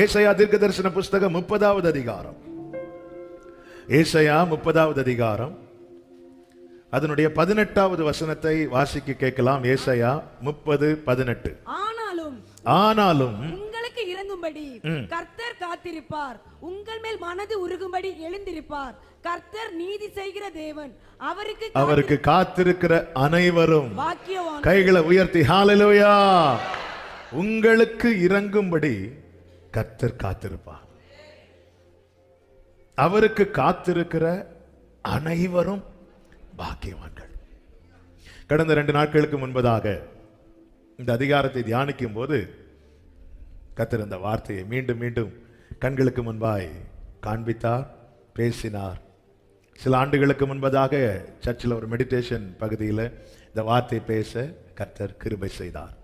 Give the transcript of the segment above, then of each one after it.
ஏசாயா தீர்க்கதரிசன புஸ்தகம் 30வது அதிகாரம். ஏசாயா 30வது அதிகாரம் அதனுடைய 18வது வசனத்தை வாசிக்க கேட்கலாம். ஏசாயா 30:18. ஆனாலும் உங்களுக்கு இறங்கும்படி கர்த்தர் காத்திருப்பார், உங்கள் மேல் மனது உருகும்படி எழுந்திருப்பார். கர்த்தர் நீதி செய்கிற தேவன், அவருக்கு காத்திருக்கிற அனைவரும் பாக்கியவான்கள். கைகளை உயர்த்தி ஹalleluya. உங்களுக்கு இறங்கும்படி கர்த்தர் காத்திருப்பார், அவருக்கு காத்திருக்கிற அனைவரும் பாக்கியவான்கள். கடந்த 2 நாட்களுக்கு முன்பதாக இந்த அதிகாரத்தை தியானிக்கும் போது கர்த்தர் இந்த வார்த்தையை மீண்டும் மீண்டும் கண்களுக்கு முன்பாய் காண்பித்தார், பேசினார். சில ஆண்டுகளுக்கு முன்பதாக சர்ச்சில் ஒரு மெடிடேஷன் பகுதியில் இந்த வார்த்தை பேச கர்த்தர் கிருபை செய்தார்.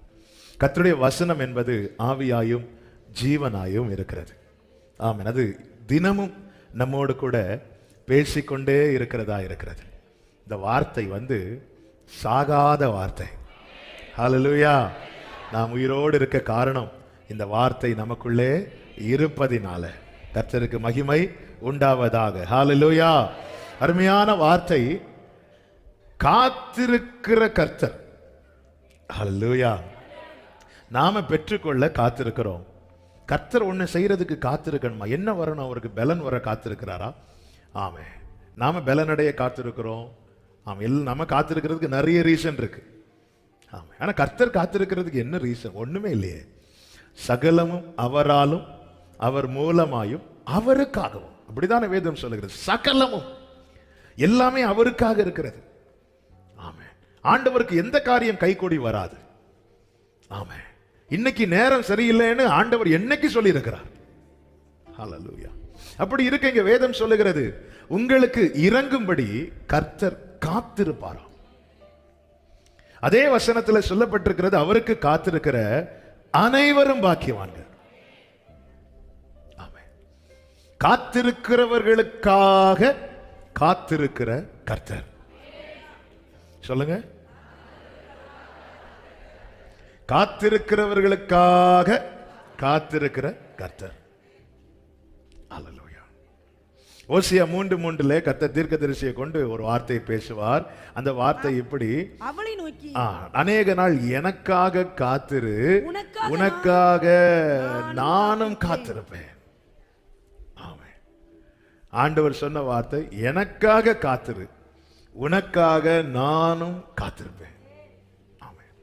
கர்த்தருடைய வசனம் என்பது ஆவியாயும் ஜீவனாயும் இருக்கிறது. ஆமென். அது தினமும் நம்மோடு கூட பேசிக்கொண்டே இருக்கிறதா இருக்கிறது. இந்த வார்த்தை சாகாத வார்த்தை. ஹalleluya. நாம் உயிரோடு இருக்க காரணம் இந்த வார்த்தை நமக்குள்ளே இருப்பதினால. கர்த்தருக்கு மகிமை உண்டாவதாக. ஹalleluya. அருமையான வார்த்தை. காத்திருக்கிற கர்த்தர். ஹalleluya. நாம பெற்றுக்கொள்ள காத்திருக்கிறோம். கர்த்தர் ஒண்ணு செய்யறதுக்கு காத்திருக்கணுமா? என்ன வரணும்? அவருக்கு பலன் வர காத்திருக்கிறாரா? ஆமே. நாம பலனடைய காத்திருக்கிறோம். ஆமா, நம்ம காத்திருக்கிறதுக்கு நிறைய ரீசன் இருக்கு. ஆமா, ஆனா கர்த்தர் காத்திருக்கிறதுக்கு என்ன ரீசன்? ஒண்ணுமே இல்லையே. சகலமும் அவராலும் அவர் மூலமாயும் அவருக்காகவும். அப்படிதானே வேதம் சொல்லுகிறது. சகலமும் எல்லாமே அவருக்காக இருக்கிறது. ஆமே. ஆண்டவருக்கு எந்த காரியம் கைகூடி வராது. ஆமே. இன்னைக்கு நேரம் சரியில்லைன்னு ஆண்டவர் என்னைக்கு சொல்லி இருக்கிறார். ஹalleluya. அப்படி இருக்க இங்க வேதம் சொல்லுகிறது, உங்களுக்கு இறங்கும்படி கர்த்தர் காத்திருப்பாராம். அதே வசனத்தில் சொல்லப்பட்டிருக்கிறது, அவருக்கு காத்திருக்கிற அனைவரும் பாக்கியவான்கள். ஆமென். காத்திருக்கிறவர்களுக்காக காத்திருக்கிற கர்த்தர். சொல்லுங்க. காத்திருக்கிறவர்களுக்காக காத்திருக்கிற கர்த்தர். ஹalleluya. ஓசியா 3:3 கர்த்தர் தீர்க்கதரிசியை கொண்டு ஒரு வார்த்தையை பேசுவார். அந்த வார்த்தை இப்படி, அவளை நோக்கி அநேக நாள் எனக்காக காத்திரு, உனக்காக நானும் காத்திருப்பேன். ஆமென். ஆண்டவர் சொன்ன வார்த்தை, எனக்காக காத்திரு, உனக்காக நானும் காத்திருப்பேன். ஆமென்.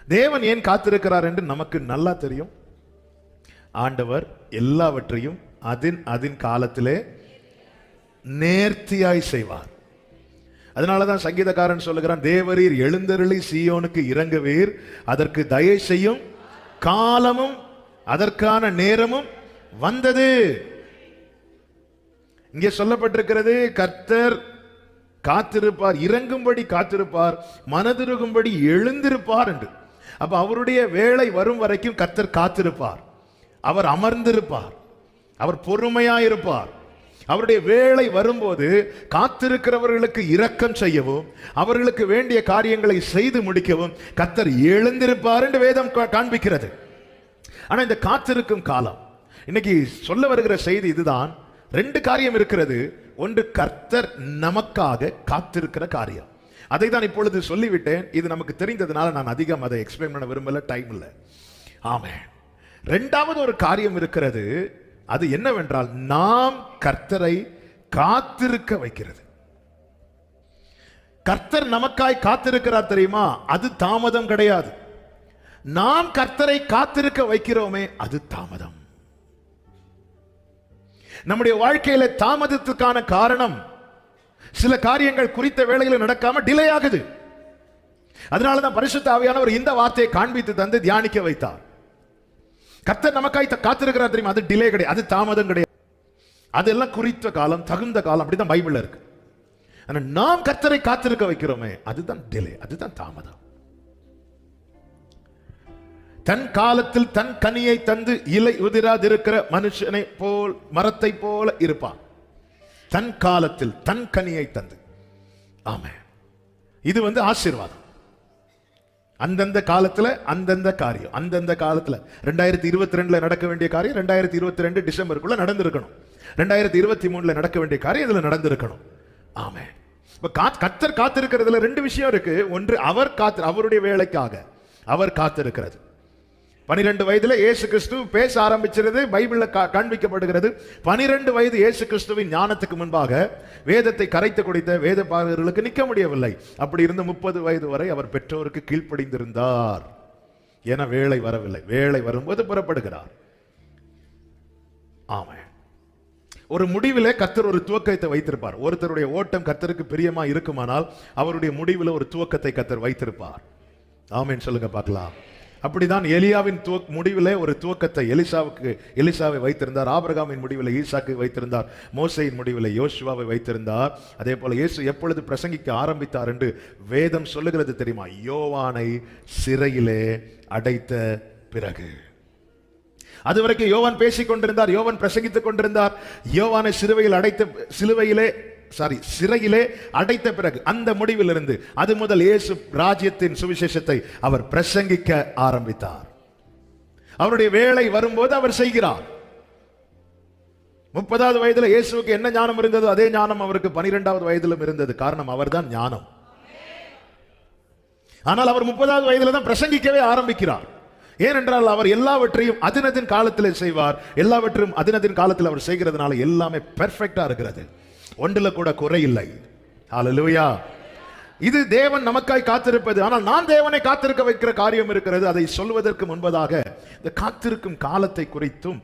தேவன் ஏன் காத்திருக்கிறார் என்று நமக்கு நல்லா தெரியும். ஆண்டவர் எல்லாவற்றையும் அதின் காலத்திலே நேர்த்தியாய் செய்வார். அதனாலதான் சங்கீதக்காரன் சொல்லுகிறான், தேவரீர் எழுந்தருளி சீயோனுக்கு இறங்குவீர், அதற்கு தயை செய்யும் காலமும் அதற்கான நேரமும் வந்தது. இங்கே சொல்லப்பட்டிருக்கிறது, கர்த்தர் காத்திருப்பார், இறங்கும்படி காத்திருப்பார், மனதிருகும்படி எழுந்திருப்பார் என்று. அப்ப அவருடைய வேளை வரும் வரைக்கும் கர்த்தர் காத்திருப்பார், அவர் அமர்ந்திருப்பார், அவர் பொறுமையாயிருப்பார். அவருடைய வேளை வரும்போது காத்திருக்கிறவர்களுக்கு இரக்கம் செய்யவும், அவர்களுக்கு வேண்டிய காரியங்களை செய்து முடிக்கவும் கர்த்தர் எழுந்திருப்பார் என்று வேதம் காண்பிக்கிறது. ஆனா இந்த காத்திருக்கும் காலம், இன்னைக்கு சொல்ல வருகிற செய்தி இதுதான். 2 காரியம் இருக்கிறது. ஒன்று, கர்த்தர் நமக்காக காத்திருக்கிற காரியம். அதை தான் இப்பொழுது சொல்லிவிட்டேன். இது நமக்கு தெரிந்ததுனால நான் அதிகம் அதை எக்ஸ்பிளைன் பண்ண விரும்பல, டைம் இல்லை. ஆமென். 2வது ஒரு காரியம் இருக்கிறது. அது என்னவென்றால், நாம் கர்த்தரை காத்திருக்க வைக்கிறது. கர்த்தர் நமக்காய் காத்திருக்கிறார் தெரியுமா? அது தாமதம் கிடையாது. நாம் கர்த்தரை காத்திருக்க வைக்கிறோமே, அது தாமதம். நம்முடைய வாழ்க்கையில தாமதத்துக்கான காரணம், சில காரியங்கள் குறித்த வேளையில் நடக்காம டிலே ஆகுது. அதனாலதான் பரிசுத்த ஆவியானவர் இந்த வார்த்தையை காண்பித்து தந்து தியானிக்க வைத்தார். கர்த்தர் நமக்காய் காத்திருக்கிறார் தெரியுமா? அது டிலே கிடையாது, அது தாமதம் கிடையாது. அதெல்லாம் குறித்த காலம், தகுந்த காலம். அப்படிதான் பைபிள்ல இருக்கு. ஆனா நாம் கர்த்தரை காத்திருக்க வைக்கிறோமே, அதுதான் டிலே, அதுதான் தாமதம். தன் காலத்தில் தன் கனியை தந்து இலை உதிராதிருக்கிற மனுஷனை போல், மரத்தை போல இருப்பான். தன் காலத்தில் தன் கனியை தந்து. ஆமென். இது ஆசீர்வாதம். அந்தந்த காலத்துல அந்தந்த காரியம், அந்தந்த காலத்துல 2022 நடக்க வேண்டிய காரியம் 2022 டிசம்பருக்குள்ள நடந்திருக்கணும். 2023 நடக்க வேண்டிய காரியம் இதுல நடந்திருக்கணும். ஆமென். இப்ப கர்த்தர் காத்திருக்கிறதுல ரெண்டு விஷயம் இருக்கு. ஒன்று அவருடைய வேலைக்காக அவர் காத்திருக்கிறது. 12 வயதுல இயேசு கிறிஸ்து பேச ஆரம்பிச்சிருது, பைபிள்ல காண்பிக்கப்படுகிறது. 12 வயது இயேசு கிறிஸ்துவின் ஞானத்துக்கு முன்பாக வேதத்தை கரைத்து குடித்த வேத பாரகர்களுக்கு நிற்க முடியவில்லை. அப்படி இருந்த 30 வயது வரை அவர் பெற்றோருக்கு கீழ்ப்படிந்திருந்தார். என வேலை வரவில்லை. வேலை வரும்போது புறப்படுகிறார். ஆமென். ஒரு முடிவிலே கர்த்தர் ஒரு துவக்கத்தை வைத்திருப்பார். ஒருத்தருடைய ஓட்டம் கர்த்தருக்கு பிரியமா இருக்குமானால் அவருடைய முடிவில் ஒரு துவக்கத்தை கர்த்தர் வைத்திருப்பார். ஆமென் சொல்லுங்க பார்க்கலாம். அப்படிதான் எலியாவின் முடிவிலே ஒரு துவக்கத்தை எலிசாவை வைத்திருந்தார். ஆபிரகாமின் முடிவில் ஈசாக்கை வைத்திருந்தார். மோசையின் முடிவில் யோசுவாவை வைத்திருந்தார். அதே போல இயேசு எப்பொழுது பிரசங்கிக்க ஆரம்பித்தார் என்று வேதம் சொல்லுகிறது தெரியுமா? யோவானை சிறையிலே அடைத்த பிறகு. அதுவரைக்கும் யோவான் பேசிக் கொண்டிருந்தார், யோவான் பிரசங்கித்துக் கொண்டிருந்தார். யோவானை சிறையிலே அடைத்த பிறகு அந்த முடிவிலிருந்து அது முதல் இயேசு ராஜ்யத்தின் சுவிசேஷத்தை அவர் பிரசங்கிக்க ஆரம்பித்தார். அவருடைய வேலை வரும்போது அவர் செய்கிறார். 30வது வயதுல இயேசுவுக்கு என்ன ஞானம் இருந்ததோ அதே ஞானம் அவருக்கு 12வது வயதிலும் இருந்தது. காரணம் அவர்தான் ஞானம். ஆனால் அவர் 30வது வயதுல தான் பிரசங்கிக்கவே ஆரம்பிக்கிறார். ஏனென்றால் அவர் எல்லாவற்றையும் அதினதின் காலத்திலே செய்வார். எல்லாவற்றையும் அதினதின் காலத்தில் அவர் செய்கிறதுனால எல்லாமே பெர்ஃபெக்ட்டா இருக்கிறது. ஒன்றுல கூட குறை இல்லை. ஹல்லேலூயா. இது தேவன் நமக்காய் காத்திருப்பது. ஆனால் நான் தேவனை காத்திருக்க வைக்கிற காரியம் இருக்கிறது. அதை சொல்வதற்கு முன்பதாக இந்த காத்திருக்கும் காலத்தை குறித்தும்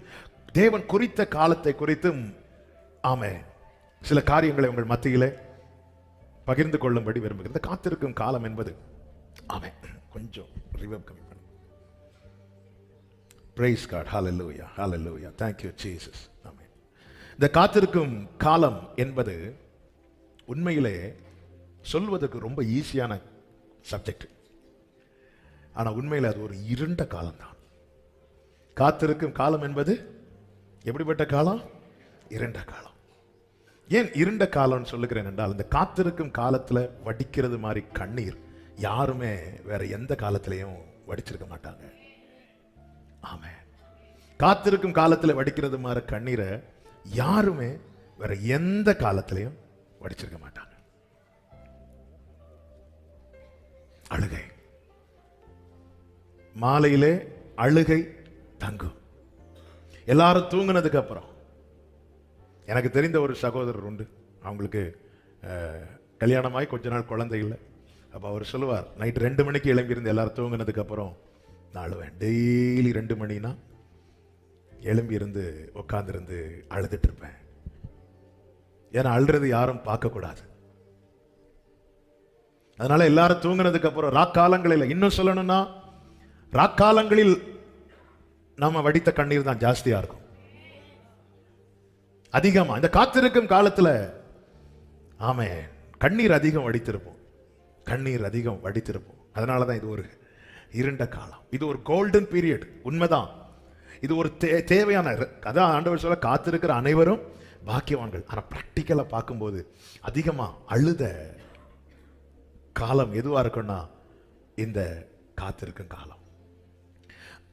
தேவன் குறித்த காலத்தை குறித்தும் ஆமென் சில காரியங்களை உங்கள் மத்தியிலே பகிர்ந்து கொள்ளும்படி விரும்புகிறேன். காத்திருக்கும் காலம் என்பது ஆமென் கொஞ்சம் ரிவர்ப் கம்மி பண்ணு. Praise God. Hallelujah. Hallelujah. Thank you Jesus. Amen. இந்த காத்திருக்கும் காலம் என்பது உண்மையிலே சொல்வதற்கு ரொம்ப ஈஸியான சப்ஜெக்ட். ஆனா உண்மையிலே அது ஒரு இருண்ட காலம் தான். காத்திருக்கும் காலம் என்பது எப்படிப்பட்ட காலம்? இருண்ட காலம். ஏன் இருண்ட காலம்னு சொல்லுகிறேன் என்றால், இந்த காத்திருக்கும் காலத்துல வடிக்கிறது மாதிரி கண்ணீர் யாருமே வேற எந்த காலத்திலையும் வடிச்சிருக்க மாட்டாங்க. ஆமென். காத்திருக்கும் காலத்துல வடிக்கிறது மாதிரி கண்ணீரை யாருமே வேற எந்த காலத்திலையும் வடிச்சிருக்க மாட்டாங்க. அழுகை மாலையிலே அழுகை தங்கும். எல்லாரும் தூங்கினதுக்கு அப்புறம் எனக்கு தெரிந்த ஒரு சகோதரர் உண்டு. அவங்களுக்கு கல்யாணமாய் கொஞ்ச நாள் குழந்தை இல்லை. அப்ப அவர் சொல்லுவார், நைட் 2 மணிக்கு எழும்பியிருந்து எல்லாரும் தூங்கினதுக்கு அப்புறம் நான் அழுவேன். டெய்லி 2 மணினா எழும்பி இருந்து உட்கார்ந்து அழுதுட்டு இருப்பேன். ஏன்னா அழுறது யாரும் பார்க்க கூடாது. அதனால எல்லாரும் தூங்கினதுக்கு அப்புறம் ராக்காலங்களில், இன்னும் சொல்லணும்னா ராக்காலங்களில் நாம வடித்த கண்ணீர் தான் ஜாஸ்தியா இருக்கும், அதிகமா. இந்த காத்திருக்கும் காலத்துல ஆமென் கண்ணீர் அதிகம் வடித்திருப்போம். அதனாலதான் இது ஒரு இருண்ட காலம். இது ஒரு கோல்டன் பீரியட். உண்மைதான். இது ஒரு தேவையான, அதான் ஆண்டவர் சொல்ல காத்திருக்கிற அனைவரும் பாக்கியவான்கள். ஆனா பிராக்டிக்கலா பார்க்கும்போது அதிகமா அழுத காலம் எதுவா இருக்குன்னா இந்த காத்திருக்கும் காலம்.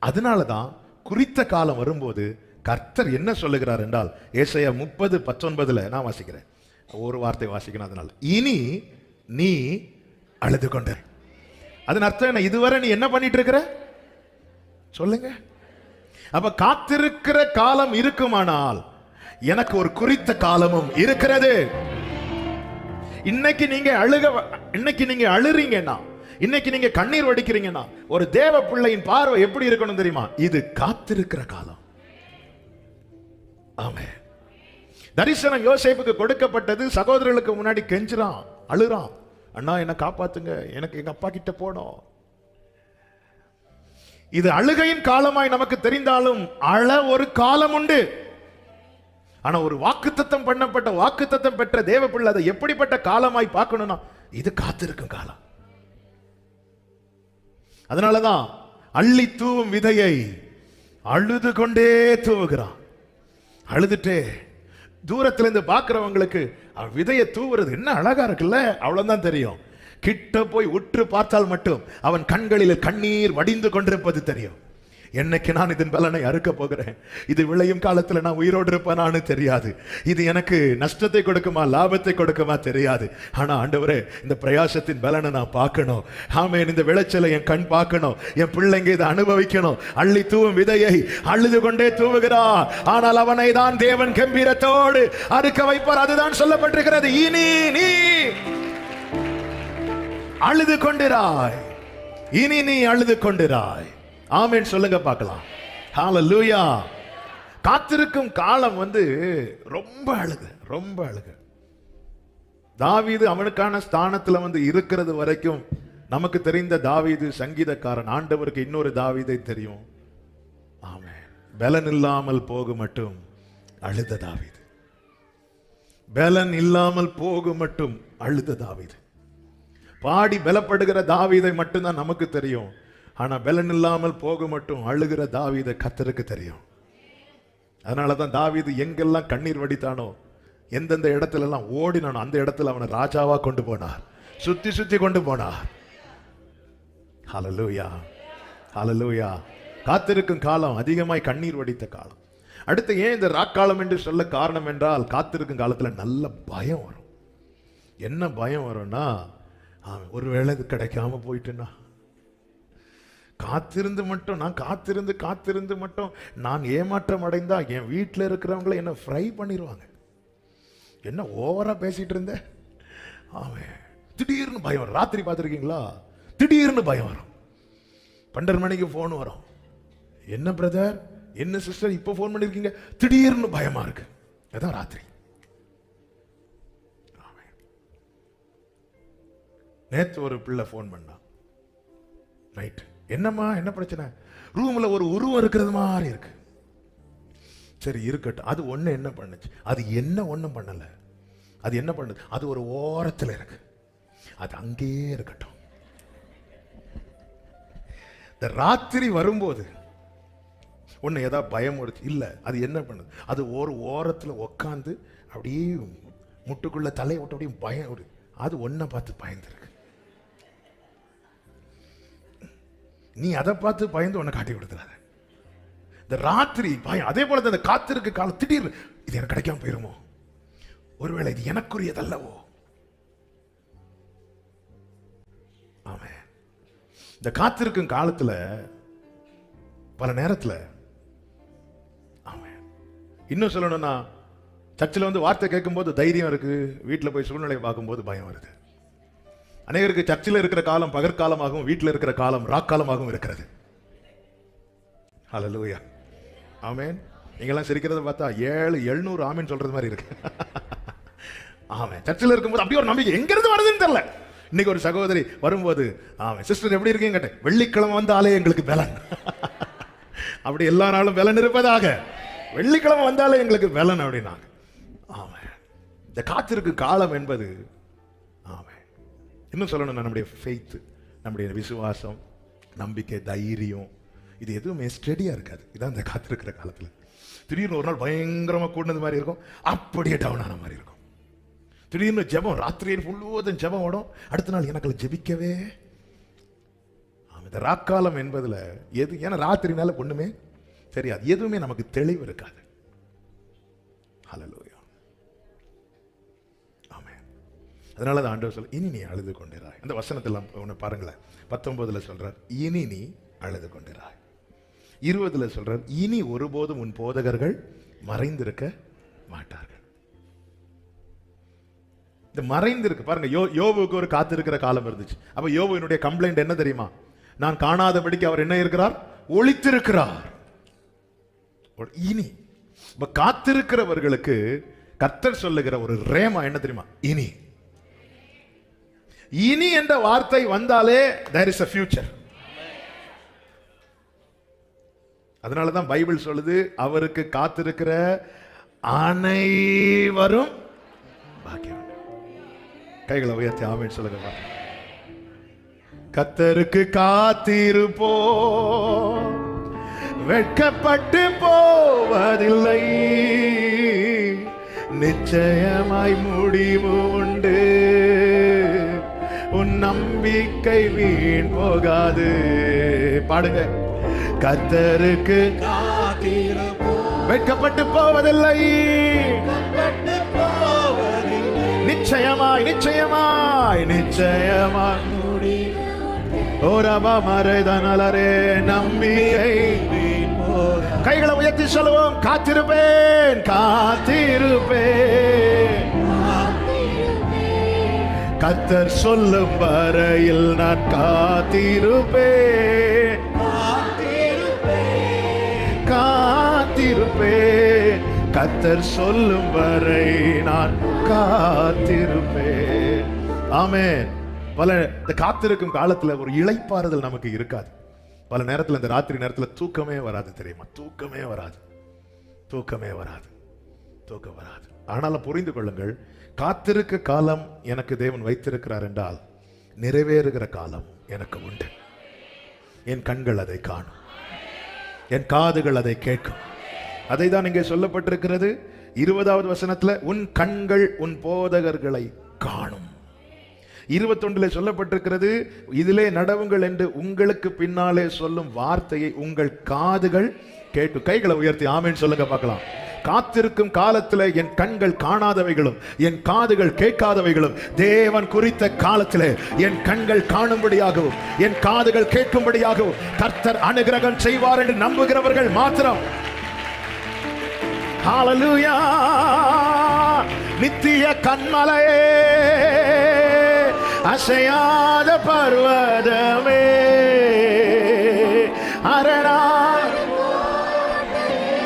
அதனாலதான் குறித்த காலம் வரும்போது கர்த்தர் என்ன சொல்லுகிறார் என்றால், ஏசாயா 30:19 நான் வாசிக்கிறேன். ஒரு வார்த்தை வாசிக்கணும். அதனால இனி நீ அழுது கொண்ட, அதன் அர்த்தம் என்ன? இதுவரை நீ என்ன பண்ணிட்டு இருக்கிற சொல்லுங்க. அப்ப காத்திருக்கிற காலம் இருக்குமானால் எனக்கு ஒரு குறித்த காலமும் இருக்கிறது. இன்னைக்கு நீங்க அழுறீங்கன்னா, இன்னைக்கு நீங்க கண்ணீர் வடிக்கிறீங்கன்னா, ஒரு தேவ பிள்ளையின் பார்வை எப்படி இருக்கணும் தெரியுமா? இது காத்திருக்கிற காலம். ஆமென். தரிசனம் யோசேப்புக்கு கொடுக்கப்பட்டது. சகோதரர்களுக்கு முன்னாடி கெஞ்சுறான், அழுறான், அண்ணா என்ன காப்பாத்துங்க, எனக்கு எங்க அப்பா கிட்ட போனோம். இது அழுகையின் காலமாய் நமக்கு தெரிந்தாலும் அழ ஒரு காலம் உண்டு. ஆனா ஒரு வாக்குத்தத்தம் பெற்ற தேவ பிள்ளை அதை எப்படிப்பட்ட காலமாய் பார்க்கணும்னா இது காத்திருக்கும் காலம். அதனாலதான் அள்ளி தூவும் விதையை அழுது கொண்டே தூவுகிறான். அழுதுட்டே தூரத்துல இருந்து பார்க்கிறவங்களுக்கு விதையை தூவுறது என்ன அழகா இருக்குல்ல, அவ்வளவுதான் தெரியும். கிட்ட போய் உற்று பார்த்தால் மட்டும் அவன் கண்களில் கண்ணீர் வடிந்து கொண்டிருப்பது தெரியும். என்னைக்கு நான் இதன் பலனை அறுக்க போகிறேன், இது விளையும் காலத்துல நான் உயிரோடு இருப்பேனான்னு தெரியாது, இது எனக்கு நஷ்டத்தை கொடுக்குமா லாபத்தை கொடுக்குமா தெரியாது. ஆனா ஆண்டவரே, இந்த பிரயாசத்தின் பலனை நான் பார்க்கணும். ஆமென். இந்த விளைச்சலை என் கண் பார்க்கணும், என் பிள்ளைங்க இதை அனுபவிக்கணும். அள்ளி தூவும் விதையை அழுது கொண்டே தூவுகிறார், ஆனால் அவனை தான் தேவன் கம்பீரத்தோடு அறுக்க வைப்பார். அதுதான் சொல்லப்பட்டிருக்கிறது. இனி நீ அழுது கொண்டிராய், இனி நீ அழுது கொண்டிராய். ஆமென் சொல்லுங்க பார்க்கலாம். ஹalleluya. காத்திருக்கும் காலம் ரொம்ப அழுகு, ரொம்ப அழுகு. தாவீது அவனுக்கான ஸ்தானத்துல இருக்கிறது வரைக்கும் நமக்கு தெரிந்த தாவீது சங்கீதக்காரன். ஆண்டவருக்கு இன்னொரு தாவீதை தெரியும். ஆமென். பலன் இல்லாமல் போக மட்டும் அழுத தாவீது, பலன் இல்லாமல் போக மட்டும் அழுத தாவீது. பாடி பலப்படுகிற தாவீதை மட்டும்தான் நமக்கு தெரியும். ஆனா பலன் இல்லாமல் போக மட்டும் அழுகிற தாவீதை கர்த்தருக்கு தெரியும். அதனாலதான் தாவீது எங்கெல்லாம் கண்ணீர் வடித்தானோ, எந்தெந்த இடத்துல எல்லாம் ஓடினானோ, அந்த இடத்துல அவனை ராஜாவா கொண்டு போனார், சுத்தி சுத்தி கொண்டு போனார். ஹalleluya, ஹalleluya. காத்திருக்கும் காலம் அதிகமாய் கண்ணீர் வடித்த காலம். அடுத்து ஏன் இந்த ராக்காலம் என்று சொல்ல காரணம் என்றால், காத்திருக்கும் காலத்துல நல்ல பயம் வரும். என்ன பயம் வரும்னா, ஒருவேளை இது கிடைக்காம போயிட்டுன்னா, காத்திருந்து மட்டும் நான் காத்திருந்து மட்டும் நான் ஏமாற்றம் அடைந்தா என் வீட்டில் இருக்கிறவங்களை என்ன ஃப்ரை பண்ணிடுவாங்க. என்ன ஓவரா பேசிட்டு இருந்த. ஆமே, திடீர்னு பயம் வரும். ராத்திரி பார்த்துருக்கீங்களா? திடீர்னு பயம் வரும். 12 மணிக்கு ஃபோன் வரும். என்ன பிரதர், என்ன சிஸ்டர், இப்போ ஃபோன் பண்ணிருக்கீங்க? திடீர்னு பயமா இருக்கு. அதான் ராத்திரி. நேற்று ஒரு பிள்ளை ஃபோன் பண்ணா, நைட். என்னம்மா, என்ன பிரச்சனை? ரூம்ல ஒரு உருவம் இருக்கிறது மாதிரி இருக்கு. சரி இருக்கட்டும். அது ஒண்ணு என்ன பண்ணுச்சு? அது என்ன ஒண்ணும் பண்ணல. அது என்ன பண்ணுது? அது ஒரு ஓரத்துல இருக்கு. அது அங்கேயே இருக்கட்டும். இந்த ராத்திரி வரும்போது ஒண்ணு ஏதாவது பயம் வருது இல்ல, அது என்ன பண்ணுது? அது ஒரு ஓரத்துல உக்காந்து அப்படியே முட்டுக்குள்ள தலையை விட்டு அப்படியே பயம் வருது. அது ஒன்ன பார்த்து பயந்துருக்கு. நீ அதை பார்த்து பயந்து உன்னை காட்டி கொடுத்துறாத. இந்த ராத்திரி பயம். அதே போல அந்த காத்திருக்கு காலம். திடீர்னு இது எனக்கு கிடைக்காம போயிருமோ, ஒருவேளை இது எனக்குரியதல்லவோ. ஆமே. இந்த காத்திருக்கும் காலத்துல பல நேரத்துல, ஆமே, இன்னும் சொல்லணும்னா, சர்ச்சில் வார்த்தை கேட்கும் போது தைரியம் இருக்கு, வீட்டில் போய் சூழ்நிலை பார்க்கும்போது பயம் வருது. அநேகருக்கு சர்ச்சில் இருக்கிற காலம் பகற்காலமாகவும், வீட்டில் இருக்கிற காலம் ராக்காலமாகவும் இருக்கிறது. ஹல்லேலூயா, ஆமென். நீங்கெல்லாம் சிரிக்கிறத பார்த்தா 700 ஆமென் சொல்றது மாதிரி இருக்கு. ஆமென். சர்ச்சில் இருக்கும்போது அப்படி ஒரு நம்பிக்கை எங்கிருந்து வருதுன்னு தெரியல. இன்னைக்கு ஒரு சகோதரி வரும்போது, ஆமென் சிஸ்டர் எப்படி இருக்கீங்க கேட்டேன். வெள்ளிக்கிழமை வந்தாலே எங்களுக்கு பலன். அப்படி எல்லா நாளும் பலன் இருப்பதாக, வெள்ளிக்கிழமை வந்தாலே எங்களுக்கு பலன் அப்படின்னாங்க. ஆமென். இந்த காத்திருக்கு காலம் என்பது, ஆமென், இன்னும் சொல்லணும், நம்முடைய ஃபெய்த், நம்முடைய விசுவாசம், நம்பிக்கை, தைரியம், இது எதுவுமே ஸ்டெடியா இருக்காது. இதான் இந்த காத்திருக்கிற காலத்துல. திடீர்னு ஒரு நாள் பயங்கரமா கூடினது மாதிரி இருக்கும், அப்படியே டவுன் ஆன மாதிரி இருக்கும். திடீர்னு ஜெபம், ராத்திரியில் முழுவதும் ஜெபம் ஓடும், அடுத்த நாள் எனக்கு ஜெபிக்கவே. இந்த ராக்காலம் என்பதுல எது, ஏன்னா ராத்திரினால ஒண்ணுமே தெரியாது, எதுவுமே நமக்கு தெளிவு இருக்காது. ஹல்லேலூயா, ஆமென். அதனால தான் ஆண்டவர் சொல்ல, இனி நீ அழுது கொண்டிராய். அந்த வசனத்தெல்லாம் ஒன்று பாருங்களேன். 19 சொல்றார், இனி நீ அழுது கொண்டிராய். 20 சொல்றார், இனி ஒருபோதும் உன் போதகர்கள் மறைந்திருக்க மாட்டார்கள். இந்த மறைந்திருக்கு பாருங்க. யோபுக்கு ஒரு காத்திருக்கிற காலம் இருந்துச்சு. அப்ப யோபுவினுடைய கம்ப்ளைண்ட் என்ன தெரியுமா? நான் காணாதபடிக்கு அவர் என்ன இருக்கிறார்? ஒளித்திருக்கிறார். இனி காத்திருக்கிறவர்களுக்கு கர்த்தர் சொல்லுகிற ஒரு ரேமா என்ன தெரியுமா? இனி. இனி என்ற வார்த்தை வந்தாலே there is a future. அதனாலதான் பைபிள் சொல்லுது, அவருக்கு காத்திருக்கிற அனைவரும் பாக்கியவான். கைகளை உயர்த்தி ஆமென் சொல்லுங்க. கர்த்தருக்கு காத்திருப்போ, வெட்கப்பட்டு போவதில்லை, நிச்சயமாய் முடிவு உண்டு. உன் நம்பிக்கை வீண் போகாது. பாடுங்க. கர்த்தருக்கு வெட்கப்பட்டு போவதில்லை. நிச்சயமாய் நிச்சயமாய் நிச்சயமாய் ஓரபா மறைதனலரே நம்பிக்கை. கைகளை உயர்த்தி சொல்லுவோம். காத்திருப்பேன் காத்திருப்பேன், கர்த்தர் சொல்லும் வரையில் நான் காத்திருப்பேன் காத்திருப்பேன், கர்த்தர் சொல்லும் வரை நான் காத்திருப்பேன். ஆமென். பல இந்த காத்திருக்கும் காலத்துல ஒரு இளைப்பாறுதல் நமக்கு இருக்காது. பல நேரத்துல இந்த ராத்திரி நேரத்துல தூக்கமே வராது தெரியுமா? தூக்கமே வராது, தூக்கமே வராது, தூக்கம் வராது. ஆனாலும் புரிந்து கொள்ளுங்கள், காத்திருக்க காலம் எனக்கு தேவன் வைத்திருக்கிறார் என்றால் நிறைவேறுகிற காலம் எனக்கு உண்டு. என் கண்கள் அதை காணும், என் காதுகள் அதை கேட்கும். அதை தான் இங்கே சொல்லப்பட்டிருக்கிறது 20வது வசனத்துல, உன் கண்கள் உன் போதகர்களை காணும். 21 சொல்லப்பட்டிருக்கிறது, இதிலே நடவுங்கள் என்று உங்களுக்கு பின்னாலே சொல்லும் வார்த்தையை உங்கள் காதுகள் கேட்டு. கைகளை உயர்த்தி ஆமென் சொல்லுங்க பார்க்கலாம். காத்திருக்கும் காலத்தில் என் கண்கள் காணாதவைகளும் என் காதுகள் கேட்காதவைகளும் தேவன் குறித்த காலத்தில் என் கண்கள் காணும்படியாகவும் என் காதுகள் கேட்கும்படியாகவும் கர்த்தர் அனுகிரகம் செய்வார் என்று நம்புகிறவர்கள் மாத்திரம். ஹல்லேலூயா. நித்திய கன்மலையே, அசையாத பர்வதமே, அரணா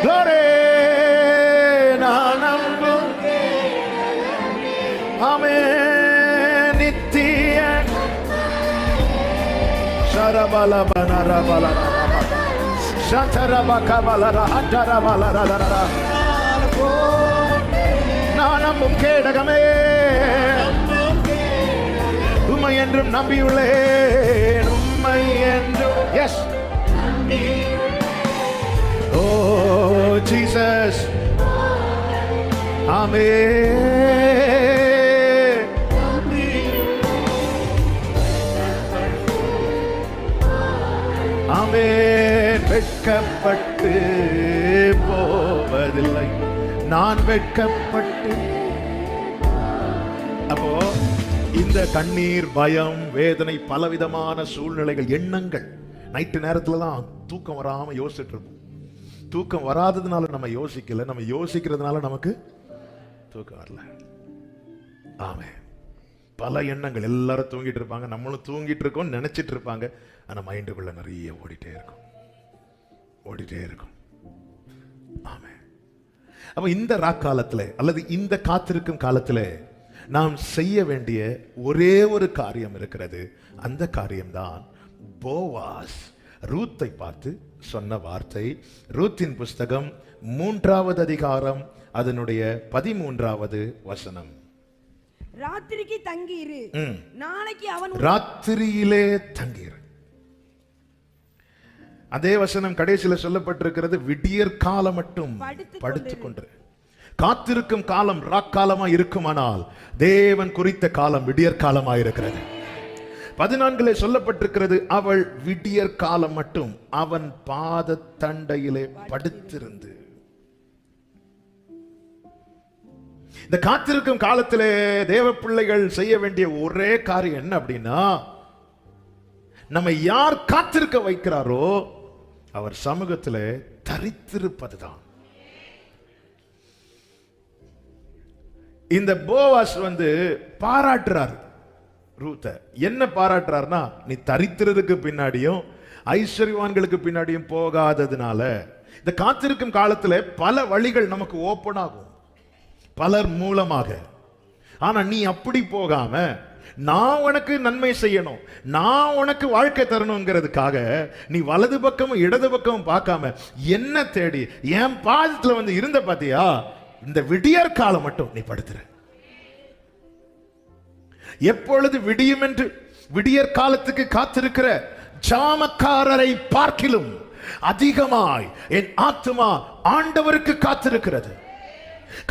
glory, நான் நம்பும் ஆமென். நித்திய சரபலபனரபல சதரபகபலர அண்டரபலரர, நான் நம்பும் கேடகமே, உம்மை என்றும் நம்பியுள்ளேன், உம்மை என்றும். எஸ். ஓ ஜீசஸ். ஆமென். ஆமென். வெட்கப்பட்டு போவதில்லை, நான் வெட்கப்பட்டு. அப்போ இந்த கண்ணீர், பயம், வேதனை, பலவிதமான சூழ்நிலைகள், எண்ணங்கள், நைட்டு நேரத்துல தான் தூக்கம் வராம யோசிச்சுட்டு இருப்போம். தூக்கம் வராததுனால நம்ம யோசிக்கல, நம்ம யோசிக்கிறதுனால நமக்கு தூக்கம் வரல. ஆமென். பல எண்ணங்கள், எல்லாரும் தூங்கிட்டு இருப்பாங்க, நம்மளும் தூங்கிட்டு இருக்கோம் நினைச்சிட்டு இருப்பாங்க. ஆனா மைண்டுக்குள்ள நிறைய ஓடிட்டே இருக்கும், ஓடிட்டே இருக்கும். ஆமென். அப்ப இந்த ராக்காலத்துல அல்லது இந்த காத்திருக்கும் காலத்துல நாம் செய்ய வேண்டிய ஒரே ஒரு காரியம் இருக்கிறது. அந்த காரியம்தான் போவாஸ் ரூத்தை பார்த்து சொன்ன வார்த்தை. ரூத்தின் புஸ்தகம் 3வது அதிகாரம் அதனுடைய 13வது வசனம். ராத்திரிக்கு தங்கியிரு, நாளைக்கு அவன் ராத்திரியிலே தங்கியிரு. அதே வசனம் கடைசியில சொல்லப்பட்டிருக்கிறது, விடியற் காலம் மட்டும் படுத்துக் கொண்டு. காத்திருக்கும் காலம் ராக்காலமா இருக்குமானால் தேவன் குறித்த காலம் விடியற் காலமா இருக்கிறது. 14 சொல்லப்பட்டிருக்கிறது, அவள் விடியற் காலம் மட்டும் அவன் பாத தண்டையிலே படுத்திருந்து. இந்த காத்திருக்கும் காலத்திலே தேவ பிள்ளைகள் செய்ய வேண்டிய ஒரே காரியம் என்ன அப்படின்னா, நம்ம யார் காத்திருக்க வைக்கிறாரோ அவர் சமூகத்திலே தரித்திருப்பதுதான். இந்த போவாஸ் பாராட்டுறார் ரூத்த. என்ன பாராட்டுறார்னா, நீ தரித்திரதுக்கு பின்னாடியும் ஐஸ்வர்யவான்களுக்கு பின்னாடியும் போகாததுனால இந்த காத்திருக்கும் காலத்துல பல வழிகள் நமக்கு ஓபன் ஆகும் பலர் மூலமாக. ஆனா நீ அப்படி போகாம, நான் உனக்கு நன்மை செய்யணும், நான் உனக்கு வாழ்க்கை தரணுங்கிறதுக்காக நீ வலது பக்கமும் இடது பக்கமும் பார்க்காம என்ன தேடி என் பாதத்துல இருந்த பாத்தியா, இந்த விடியற் காலம் மட்டும் நீ படுத்துற. எப்பொழுது விடியும் என்று விடியற் காலத்துக்கு காத்திருக்கிற ஜாமக்காரரை பார்க்கிலும் அதிகமாய் என் ஆத்துமா ஆண்டவருக்கு காத்திருக்கிறது.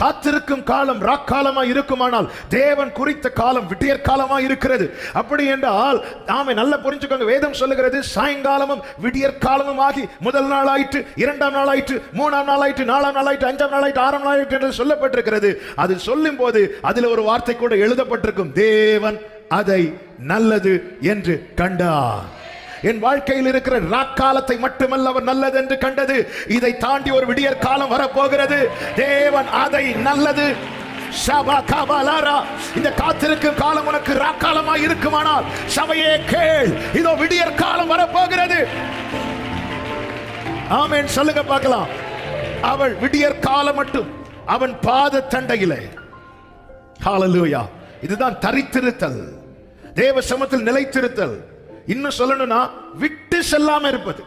காத்திருக்கும் காலம் ராக்காலமா இருக்குமானால் தேவன் குறித்த காலம் விடியற் காலமா இருக்கிறது. அப்படி என்றால் நாம நல்லா புரிஞ்சுக்கோங்க, வேதம் சொல்லுகிறது சாயங்காலமும் விடியற் காலமும் ஆகி முதல் நாள் ஆயிற்று, இரண்டாம் நாள் ஆயிற்று, மூணாம் நாள் ஆயிற்று, நாலாம் நாள் ஆயிற்று, அஞ்சாம் நாள் ஆயிற்று, ஆறாம் நாள் ஆயிற்று என்று சொல்லப்பட்டிருக்கிறது. அது சொல்லும் போது அதில் ஒரு வார்த்தை கூட எழுதப்பட்டிருக்கும், தேவன் அதை நல்லது என்று கண்டார். என் வாழ்க்கையில் இருக்கிற ராக்காலத்தை மட்டுமல்ல அவர் நல்லது என்று கண்டது, இதை தாண்டி ஒரு விடியற் காலம் வரப்போகிறது. தேவன் அதை நல்லது. இந்த காத்திருக்கும் காலம் உனக்கு ராக்காலமாய் இருக்குமானால் சபையே கேள், இதோ விடியற் காலம் வரப்போகிறது. ஆமென் சொல்லுங்க பார்க்கலாம். அவள் விடியற் காலம் மட்டும் அவன் பாத தண்டையிலே. ஹalleluya. இதுதான் தரித்திருத்தல், தேவ சமூகத்தில் நிலைத்திருத்தல். இன்னும் சொல்லணும்னா விட்டு செல்லாம இருப்பது,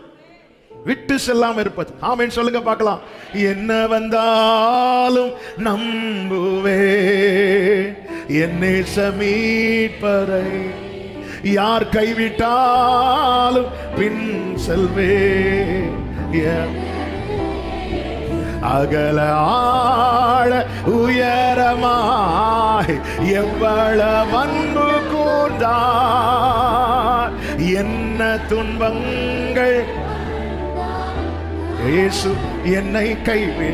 விட்டு செல்லாம இருப்பது. ஆமென் சொல்லுங்க பார்க்கலாம். என்ன வந்தாலும் நம்புவே என்னை மீட்பரை, யார் கைவிட்டாலும் பின் செல்வே, அகல ஆழ உயரமாய் எவ்வளவு அன்பு கூர்ந்தார், என்ன துன்பங்கள் இயேசு என்னை கைவே.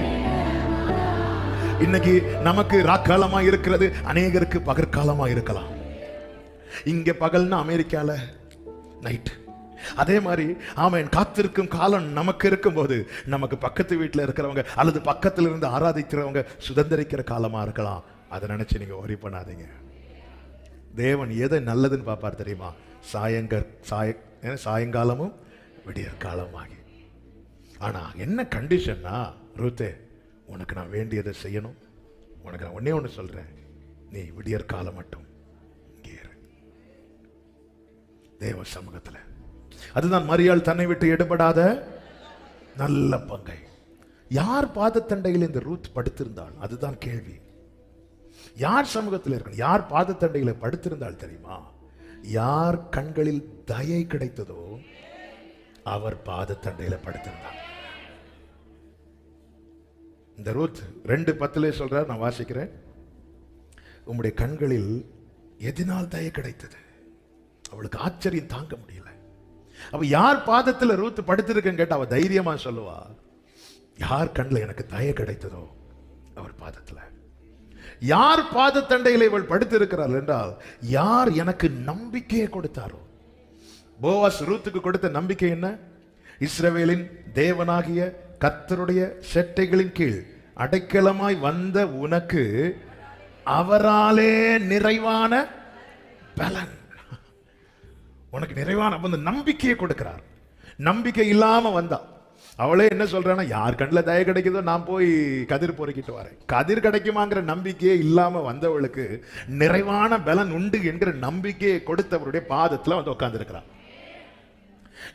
இன்னைக்கு நமக்கு ராக்காலமா இருக்கிறது, அநேகருக்கு பகற்காலமா இருக்கலாம். இங்க பகல்னா அமெரிக்கால நைட். அதே மாதிரி ஆமென் காத்திருக்கும் காலம் நமக்கு இருக்கும்போது நமக்கு பக்கத்து வீட்டில் இருக்கிறவங்க அல்லது பக்கத்தில் இருந்து ஆராதிக்கிறவங்க சுதந்திரிக்கிற காலமா இருக்கலாம். அதை நினைச்சு நீங்க worry பண்ணாதீங்க. தேவன் எதை நல்லதுன்னு பார்ப்பார் தெரியுமா? சாயங்காலமும் விடியற் காலமாகி. ஆனா என்ன கண்டிஷன்னா, ரூத்தே உனக்கு நான் வேண்டியதை செய்யணும், உனக்கு நான் ஒன்னே ஒன்று சொல்றேன், நீ விடியற் காலம் மட்டும் இங்கே இரு தேவ சமூகத்தில். அதுதான் மரியாள் தன்னை விட்டு எடுபடாத நல்ல பங்கை. யார் பாதத்தண்டையில் இந்த ரூத் படுத்திருந்தாள்? அதுதான் கேள்வி. யார் சமூகத்தில் இருக்கணும்? யார் பாதத்தண்டையில படுத்திருந்தாள் தெரியுமா? யார் கண்களில் தயை கிடைத்ததோ அவர் பாதத்தண்டையில படுத்திருந்தார். இந்த ரூத் 2:10 சொல்றார், நான் வாசிக்கிறேன். உம்முடைய கண்களில் எதனால் தயை கிடைத்தது? அவளுக்கு ஆச்சரியம் தாங்க முடியல. அவ யார் பாதத்துல ரூத் படுத்திருக்கன்னு கேட்டா அவ தைரியமா சொல்லுவா, யார் கண்ணில் எனக்கு தயை கிடைத்ததோ அவர் பாதத்துல. யார் பாதத்தண்டையில் இவள் படுத்திருக்கிறாள் என்றால் யார் எனக்கு நம்பிக்கையை கொடுத்தாரோ. போவாஸ் ரூத்துக்கு கொடுத்த நம்பிக்கை என்ன? இஸ்ரவேலின் தேவனாகிய கர்த்தருடைய செட்டைகளின் கீழ் அடைக்கலமாய் வந்த உனக்கு அவராலே நிறைவான பலன். உனக்கு நிறைவான நம்பிக்கையை கொடுக்கிறார். நம்பிக்கை இல்லாம வந்தா அவளே என்ன சொல்றானா, யார் கண்ணில் தய கிடைக்குதோ நான் போய் கதிர் பொறுக்கிட்டு வரேன். கதிர் கிடைக்குமாங்கிற நம்பிக்கையே இல்லாம வந்தவளுக்கு நிறைவான பலன் உண்டு என்கிற நம்பிக்கையை கொடுத்தவருடைய பாதத்துல வந்து உட்கார்ந்து இருக்கிறான்.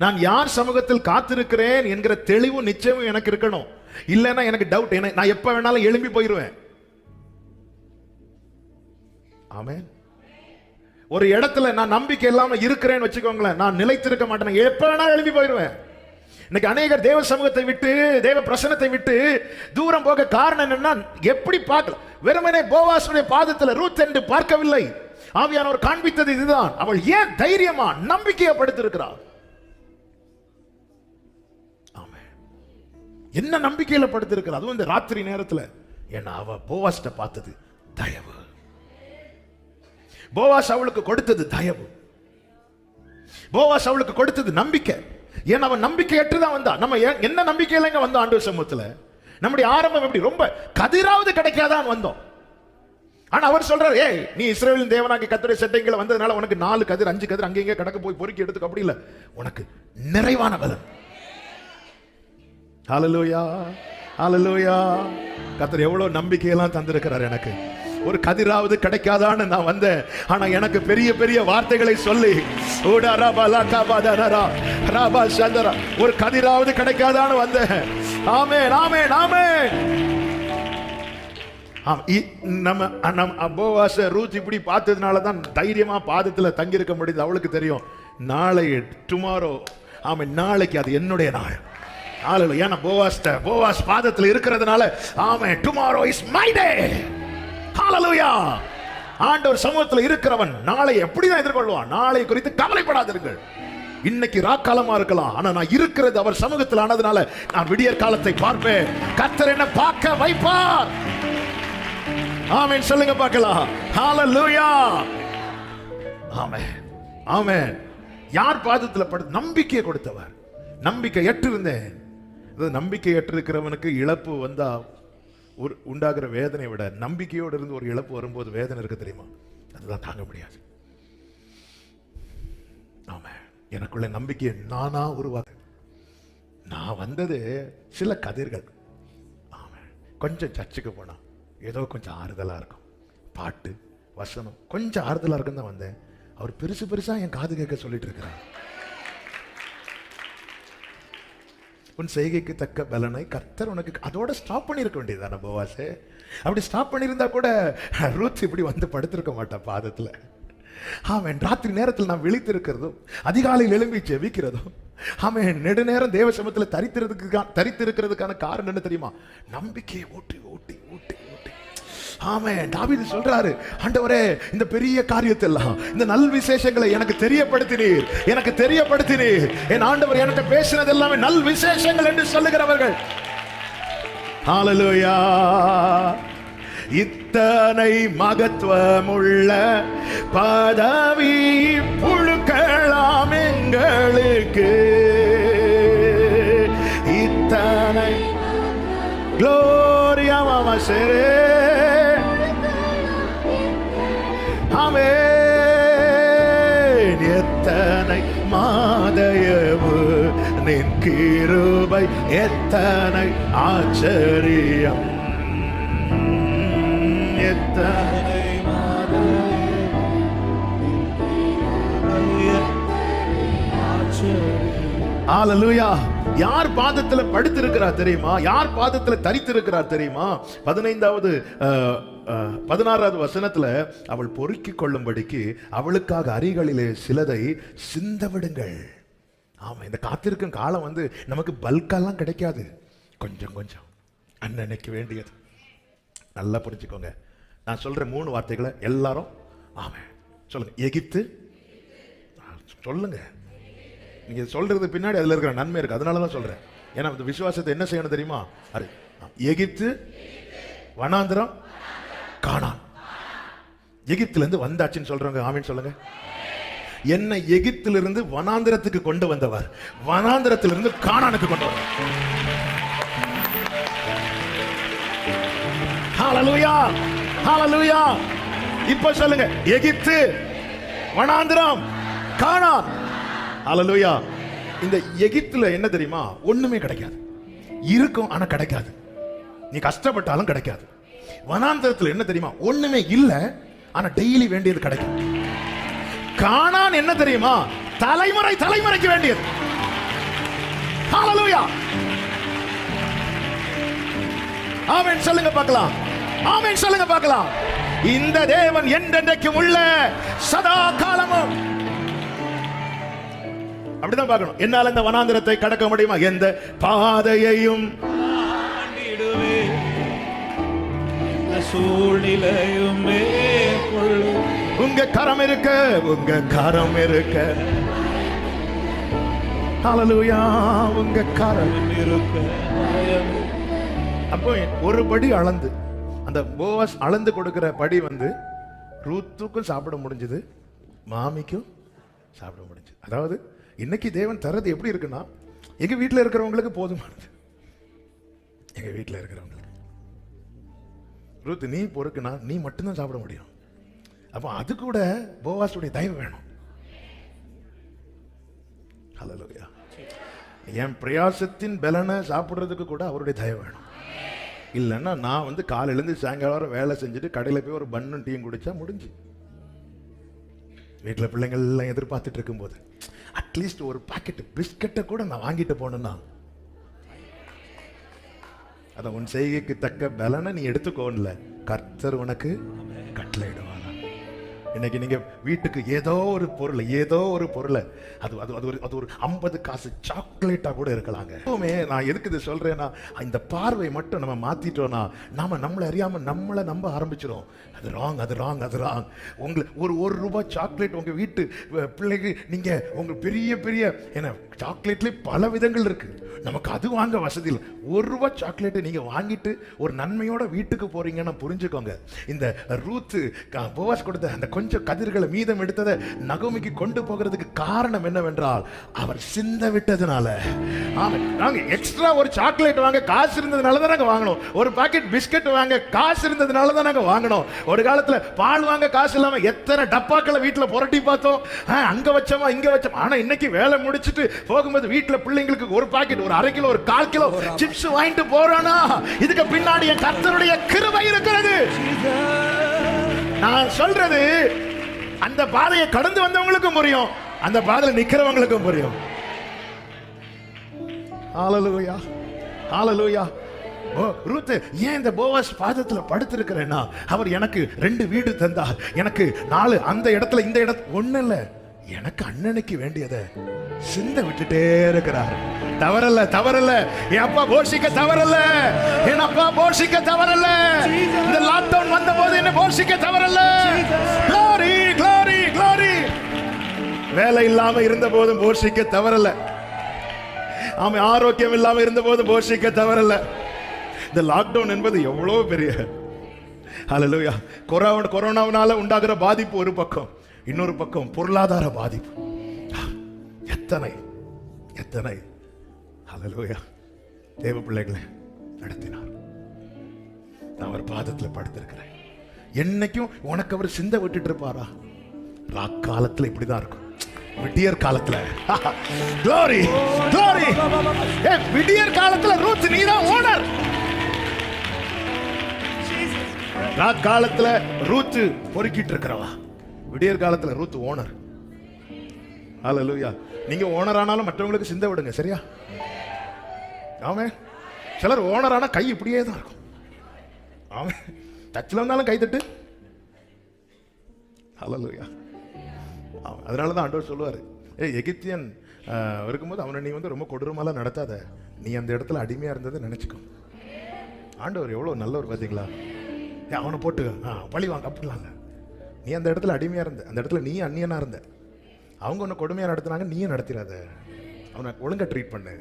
நான் யார் சமூகத்தில் காத்திருக்கிறேன் என்கிற தெளிவு நிச்சயமும் எனக்கு இருக்கணும். இல்லைன்னா எனக்கு டவுட், நான் எப்ப வேணாலும் எழும்பி போயிருவேன். ஆமென். ஒரு இடத்துல நான் நம்பிக்கை இல்லாம இருக்கிறேன்னு வச்சுக்கோங்களேன், நான் நிலைத்திருக்க மாட்டேன், எப்ப வேணாலும் எழும்பி போயிருவேன். இன்னைக்கு அநேகர் தேவ சமூகத்தை விட்டு, தேவ பிரசன்னத்தை விட்டு தூரம் போக காரணம் என்னன்னா, எப்படி பார்க்கல, வெறுமனே போவாசுடைய பாதத்தில் ரூத் என்று பார்க்கவில்லை. ஆவியானவர் காண்பித்தது இதுதான். அவள் ஏன் தைரியமா நம்பிக்கையை படுத்திருக்கிறாள்? என்ன நம்பிக்கையில படுத்திருக்கிறாள்? அதுவும் இந்த ராத்திரி நேரத்துல. ஏன்னா அவ போவாஸ்ட பார்த்தது தயவு. போவாஸ் அவளுக்கு கொடுத்தது தயவு. போவாஸ் அவளுக்கு கொடுத்தது நம்பிக்கை. ஏன்னா அவன் நம்பிக்கையற்றுதான் வந்தா. நம்ம என்ன நம்பிக்கையில இங்க வந்தோம் ஆண்டவர் சமூகத்துல? நம்முடைய ஆரம்பம் எப்படி? ரொம்ப கதிராவது கிடைக்காதான் வந்தோம். ஆனா அவர் சொல்றாரு, ஏய் நீ இஸ்ரவேலின் தேவனாகிய கர்த்தருடைய செட்டைகளை வந்ததுனால உனக்கு 4 கதிர் 5 கதிர் அங்கங்க கடக்க போய் பொறுக்கி எடுத்துக்க, அப்படி இல்ல, உனக்கு நிறைவான பலன். ஹல்லேலூயா, ஹல்லேலூயா. கர்த்தர் எவ்வளவு நம்பிக்கையெல்லாம் தந்திருக்கிறார் எனக்கு. ஒரு கதிராவது கிடைக்காதான்னு நான் வந்தேன். ஆனா எனக்கு பெரிய பெரிய வார்த்தைகளை சொல்லி ஒரு கதிராவது கிடைக்காதான்னு வந்தேன். ஆமென், ஆமென், ஆமென். நம்ம போவாஸ் ரூத் இப்படி பார்த்ததுனாலதான் தைரியமா பாதத்துல தங்கியிருக்க முடியுது. அவளுக்கு தெரியும் நாளை டுமாரோ, ஆமென், நாளைக்கு அது என்னுடைய நாள். ஹalleluya. ஏன்னா போவாஸ் பாதத்தில் இருக்கிறதுனால ஆமென். tomorrow is my day. ஹalleluya. ஆண்டவர் சமூகத்தில் இருக்கிறவன் நாளை எப்படிதான் எதிர்கொள்வான்? நாளை குறித்து கவலைப்படாதீர்கள். இன்னைக்கு ராக்காலமா இருக்கலாம், ஆனா நான் இருக்கிறது அவர் சமூகத்தில் ஆனதுனால நான் விடியற் காலத்தை பார்ப்பேன். கர்த்தர் என்ன பார்க்க வைப்பார். ஆமென் சொல்லுங்க பார்க்கலாம். ஹalleluya. ஆமென் ஆமென். யார் பாதத்தில் படுத்து நம்பிக்கையை கொடுத்தவர்? நம்பிக்கை ஏற்றிருந்தேன். நம்பிக்கை ஏற்றிருக்கிறவனுக்கு இழப்பு வந்தா உண்டாகிற வேதனை விட நம்பிக்கையோடு இருந்து ஒரு இழப்பு வரும்போது வேதனை இருக்கு தெரியுமா? அதுதான் தாங்க முடியாது. ஆமா, எனக்குள்ள நம்பிக்கையை நானா உருவாக்க. நான் வந்தது சில கதிர்கள். ஆமா, கொஞ்சம் சர்ச்சுக்கு போனா ஏதோ கொஞ்சம் ஆறுதலா இருக்கும், பாட்டு வசனம் கொஞ்சம் ஆறுதலா இருக்கும் தான் வந்தேன். அவர் பெருசு பெருசா என் காது கேட்க சொல்லிட்டு இருக்கிறார். உன் செய்கைக்கு தக்க பலனை கர்த்தர் உனக்கு. அதோட ஸ்டாப் பண்ணிருக்க வேண்டியதான போவாசே. அப்படி ஸ்டாப் பண்ணியிருந்தா கூட ரூத் இப்படி வந்து படுத்திருக்க மாட்டா பாதத்துல. ஆமென். ராத்திரி நேரத்தில் நான் விழித்திருக்கிறதும் அதிகாலையில் எழும்பி ஜெபிக்கிறதும் ஆமென் நெடுநேரம் தேவ சமூகத்துல தரித்திருக்கிறதுக்கான காரணம் என்ன தெரியுமா? நம்பிக்கையை ஊட்டி ஊட்டி ஊட்டி ஊட்டி. ஆமென். தாவீது சொல்றாரு, ஆண்டவரே இந்த பெரிய காரியத்தை எல்லாம் இந்த நல் விசேஷங்களை எனக்கு தெரியப்படுத்தினீர், எனக்கு தெரியப்படுத்தினீர். என் ஆண்டவர் எனக்கு பேசினது எல்லாமே நல் விசேஷங்கள் என்று சொல்லுகிறவர்கள். ஹalleluya. இத்தனை மகத்துவமுள்ள பதவி புழுக்கலாம் எங்களுக்கு. இத்தனை gloria mama sere. ஆமென். எத்தனை மாதயவு நின் கிருபை, எத்தனை ஆச்சரியம். எத்தனை ஹalleluya. யார் பாதத்தில் படுத்திருக்கிறார் தெரியுமா? யார் பாதத்தில் தரித்திருக்கிறார் தெரியுமா? 16வது வசனத்துல அவள் பொறுக்கிக் கொள்ளும்படிக்கு அவளுக்காக அரிகளிலே சிலதை சிந்த விடுங்கள். ஆமா, இந்த காத்திருக்கும் காலம் வந்து நமக்கு பல்கெல்லாம் கிடைக்காது. கொஞ்சம் கொஞ்சம் அன்னன்னைக்கு வேண்டியது. நல்லா புரிஞ்சுக்கோங்க. நான் சொல்ற 3 வார்த்தைகளை எல்லாரும் ஆமா சொல்லுங்க. எகிப்து சொல்லுங்க. நீங்க சொல்றது பின்னாடி அதுல இருக்கிற நன்மை இருக்கு, அதனாலதான் சொல்றேன். ஏன்னா இந்த விசுவாசத்தை என்ன செய்யணும் தெரியுமா? எகிப்து, வனாந்திரம், கானான். எகிப்துல இருந்து வந்தாச்சுன்னு சொல்றவங்க ஆமீன் சொல்லுங்க. என்னை எகிப்திலிருந்து வனாந்திரத்துக்கு கொண்டு வந்தவர் வனாந்திரத்திலிருந்து கானானுக்கு கொண்டு வந்தார். ஹalleluya ஹalleluya. இப்ப சொல்லுங்க, எகிப்து, வனாந்திரம், கானான். ஹalleluya. இந்த எகிப்துல என்ன தெரியுமா? ஒண்ணுமே கிடைக்காது. இருக்கும் ஆனா கிடைக்காது. நீ கஷ்டப்பட்டாலும் கிடைக்காது. வனாந்திரத்துல என்ன தெரியுமா? ஒண்ணுமே இல்ல ஆனா டெய்லி வேண்டியது கிடைக்கும். கானான் என்ன தெரியுமா? தலைமுறை தலைமுறைக்கு வேண்டியது. ஹalleluya. ஆமென் சொல்லுங்க பார்க்கலாம். ஆமென் சொல்லுங்க பார்க்கலாம். இந்த தேவன் என்றென்றைக்கும் உள்ள சதா காலமும். அப்படிதான் பார்க்கணும். என்னால இந்த வனாந்திரத்தை கடக்க முடியுமா? எந்த பாதையையும் சூழ்நிலையும் உங்க கரம் இருக்க, உங்க கரம் இருக்க. ஹalleluya. உங்க கரம் இருக்க. அப்போ ஒரு படி அளந்து, அந்த போவாஸ் அளந்து கொடுக்கிற படி வந்து ரூத்துக்கும் சாப்பிட முடிஞ்சது, மாமிக்கும் சாப்பிட முடிஞ்சது. அதாவது இன்னைக்கு தேவன் தரது எப்படி இருக்குன்னா, எங்க வீட்டில் இருக்கிறவங்களுக்கு போதுமானது. எங்க வீட்டில் இருக்கிறவங்களுக்கு ரூத் நீ பொறுக்குனா நீ மட்டும்தான் சாப்பிட முடியும். அப்போ அது கூட போவாஸுடைய தயவு வேணும். ஹalleluya. என் பிரயாசத்தின் பலனை சாப்பிடுறதுக்கு கூட அவருடைய தயவு வேணும். இல்லைன்னா நான் வந்து காலையிலேருந்து சாயங்காலம் வேலை செஞ்சுட்டு கடையில் போய் ஒரு பன்னும் டீயும் குடிச்சா முடிஞ்சு. வீட்டில் பிள்ளைங்கள் எல்லாம் எதிர்பார்த்துட்டு இருக்கும்போது அட்லீஸ்ட் ஒரு பாக்கெட் பிஸ்கட்டை கூட நான் வாங்கிட்டு போனேன்னா, அத உன் செய்கைக்கு தக்க பலனை நீ எடுத்துக்கோன்ல, கர்த்தர் உனக்கு கட்டளையிடுவாரா. இன்னைக்கு நீங்க வீட்டுக்கு ஏதோ ஒரு பொருளை அது அது அது ஒரு அது ஒரு 50 காசு சாக்லேட்டா கூட இருக்கலாங்க. நான் எதுக்கு இது சொல்றேன்னா, இந்த பார்வை மட்டும் நம்ம மாத்திட்டோம்னா நம்மளை அறியாம நம்மளை நம்ப ஆரம்பிச்சிடும். அது ராங். உங்களுக்கு ஒரு ரூபாய் சாக்லேட் உங்க வீட்டு பிள்ளைக்கு நீங்க உங்க பெரிய பெரிய ஏன்னா சாக்லேட்லேயே பல விதங்கள் இருக்கு. நமக்கு அது வாங்க வசதி இல்லை. ஒரு ரூபாய் சாக்லேட்டு நீங்க வாங்கிட்டு ஒரு நன்மையோட வீட்டுக்கு போறீங்கன்னா புரிஞ்சுக்கோங்க, இந்த ரூத்து போவாஸ் கொடுத்த அந்த கொஞ்சம் கதிர்களை மீதம் எடுத்ததை நகோமிக்கு கொண்டு போகிறதுக்கு காரணம் என்னவென்றால் அவர் சிந்த விட்டதுனால. நாங்க எக்ஸ்ட்ரா ஒரு சாக்லேட் வாங்க காசு இருந்ததுனால தான் நாங்க வாங்கணும். ஒரு பாக்கெட் பிஸ்கட் வாங்க காசு இருந்ததுனால தான் நாங்க வாங்கணும். ஒரு காலத்துல பால் வாங்க காசு இல்லாம எத்தனை டப்பாக்களை வீட்டுல புரட்டி பார்த்தோம். அங்க வச்சோமா இங்க வச்சோம். ஆனா இன்னைக்கு வேலை முடிச்சிட்டு போகும்போது வீட்டுல பிள்ளைங்களுக்கு ஒரு பாக்கெட், ஒரு 1/2 கிலோ, ஒரு 1/4 கிலோ சிப்ஸ் வாங்கிட்டு போறானா, இதுக்கு பின்னாடி என் கர்த்தருடைய கிருபை இருக்கிறது. நான் சொல்றது அந்த பாதையை கடந்து வந்தவங்களுக்கும் புரியும், அந்த பாதையில நிக்கிறவங்களுக்கும் புரியும். ஹalleluya ஹalleluya. ரூத் ஏன் இந்த போவாஸ் பாதத்துல படுத்திருக்கிறேன்னா, அவர் எனக்கு 2 வீடு தந்தார், எனக்கு 4 அந்த இடத்துல இந்த இடத்துல ஒண்ணு இல்ல, எனக்கு அண்ணனுக்கு வேண்டியதை சிந்த விட்டுட்டே இருக்கிறார். தவறல்ல. என் அப்பா போஷிக்க தவறல்ல, என் அப்பா போஷிக்க தவறல்ல. இந்த லாக்டவுன் வந்த போது என்ன போஷிக்க தவறல்ல. glory. வேலை இல்லாம இருந்த போதும் போஷிக்க தவறல்ல. அவன் ஆரோக்கியம் இல்லாம இருந்த போது போஷிக்க தவறல்ல. இந்த லாக்டவுன் என்பது எவ்வளவு பெரிய ஹalleluya. கொரோனாவினால உண்டாகிற பாதிப்பு ஒரு பக்கம், இன்னொரு பக்கம் பொருளாதார பாதிப்பு. எத்தனை ஹalleluya தேவ பிள்ளைகளை நடத்தினார். நான் அவர் பாதத்தில் படுத்திருக்கிறேன். என்னைக்கும் உனக்கு அவர் சிந்த விட்டுட்டு இருப்பாரா? ராக்காலத்துல இப்படிதான் இருக்கும். விடியற் காலத்துல glory. விடியற் காலத்துல ரூத் நீதான் ஓனர். ராக்காலத்துல ரூத் பொறுக்கிட்டு இருக்கிறவா, விடியற் காலத்துல ரூத் ஓனர். ஹalleluya. நீங்க ஓனர் ஆனாலும் மற்றவங்களுக்கு சிந்த விடுங்க, சரியா? ஆமே. சிலர் ஓனர் ஆனா கை இப்படியே தான் இருக்கும். ஆமே. டச்ல இருந்தாலும் கை தட்டு. ஹalleluya. அதனாலதான் ஆண்டவர் சொல்லுவாரு, எகிப்தியன் இருக்கும்போது அவனை நீ ரொம்ப கொடூரமாலாம் நடத்தாத, நீ அந்த இடத்துல அடிமையா இருந்ததை நினைச்சுக்கோ. ஆண்டவர் எவ்வளவு நல்லவர் பாத்தீங்களா? அவனை போட்டு பழி வாங்க அப்படிலாங்க. நீ அந்த இடத்துல அடிமையா இருந்த, அந்த இடத்துல நீ அந்நியனா இருந்த, அவங்க ஒன்று கொடுமையா நடத்துனாங்க, நீயும் நடத்திடாத, அவனை ஒழுங்கா ட்ரீட் பண்ணு.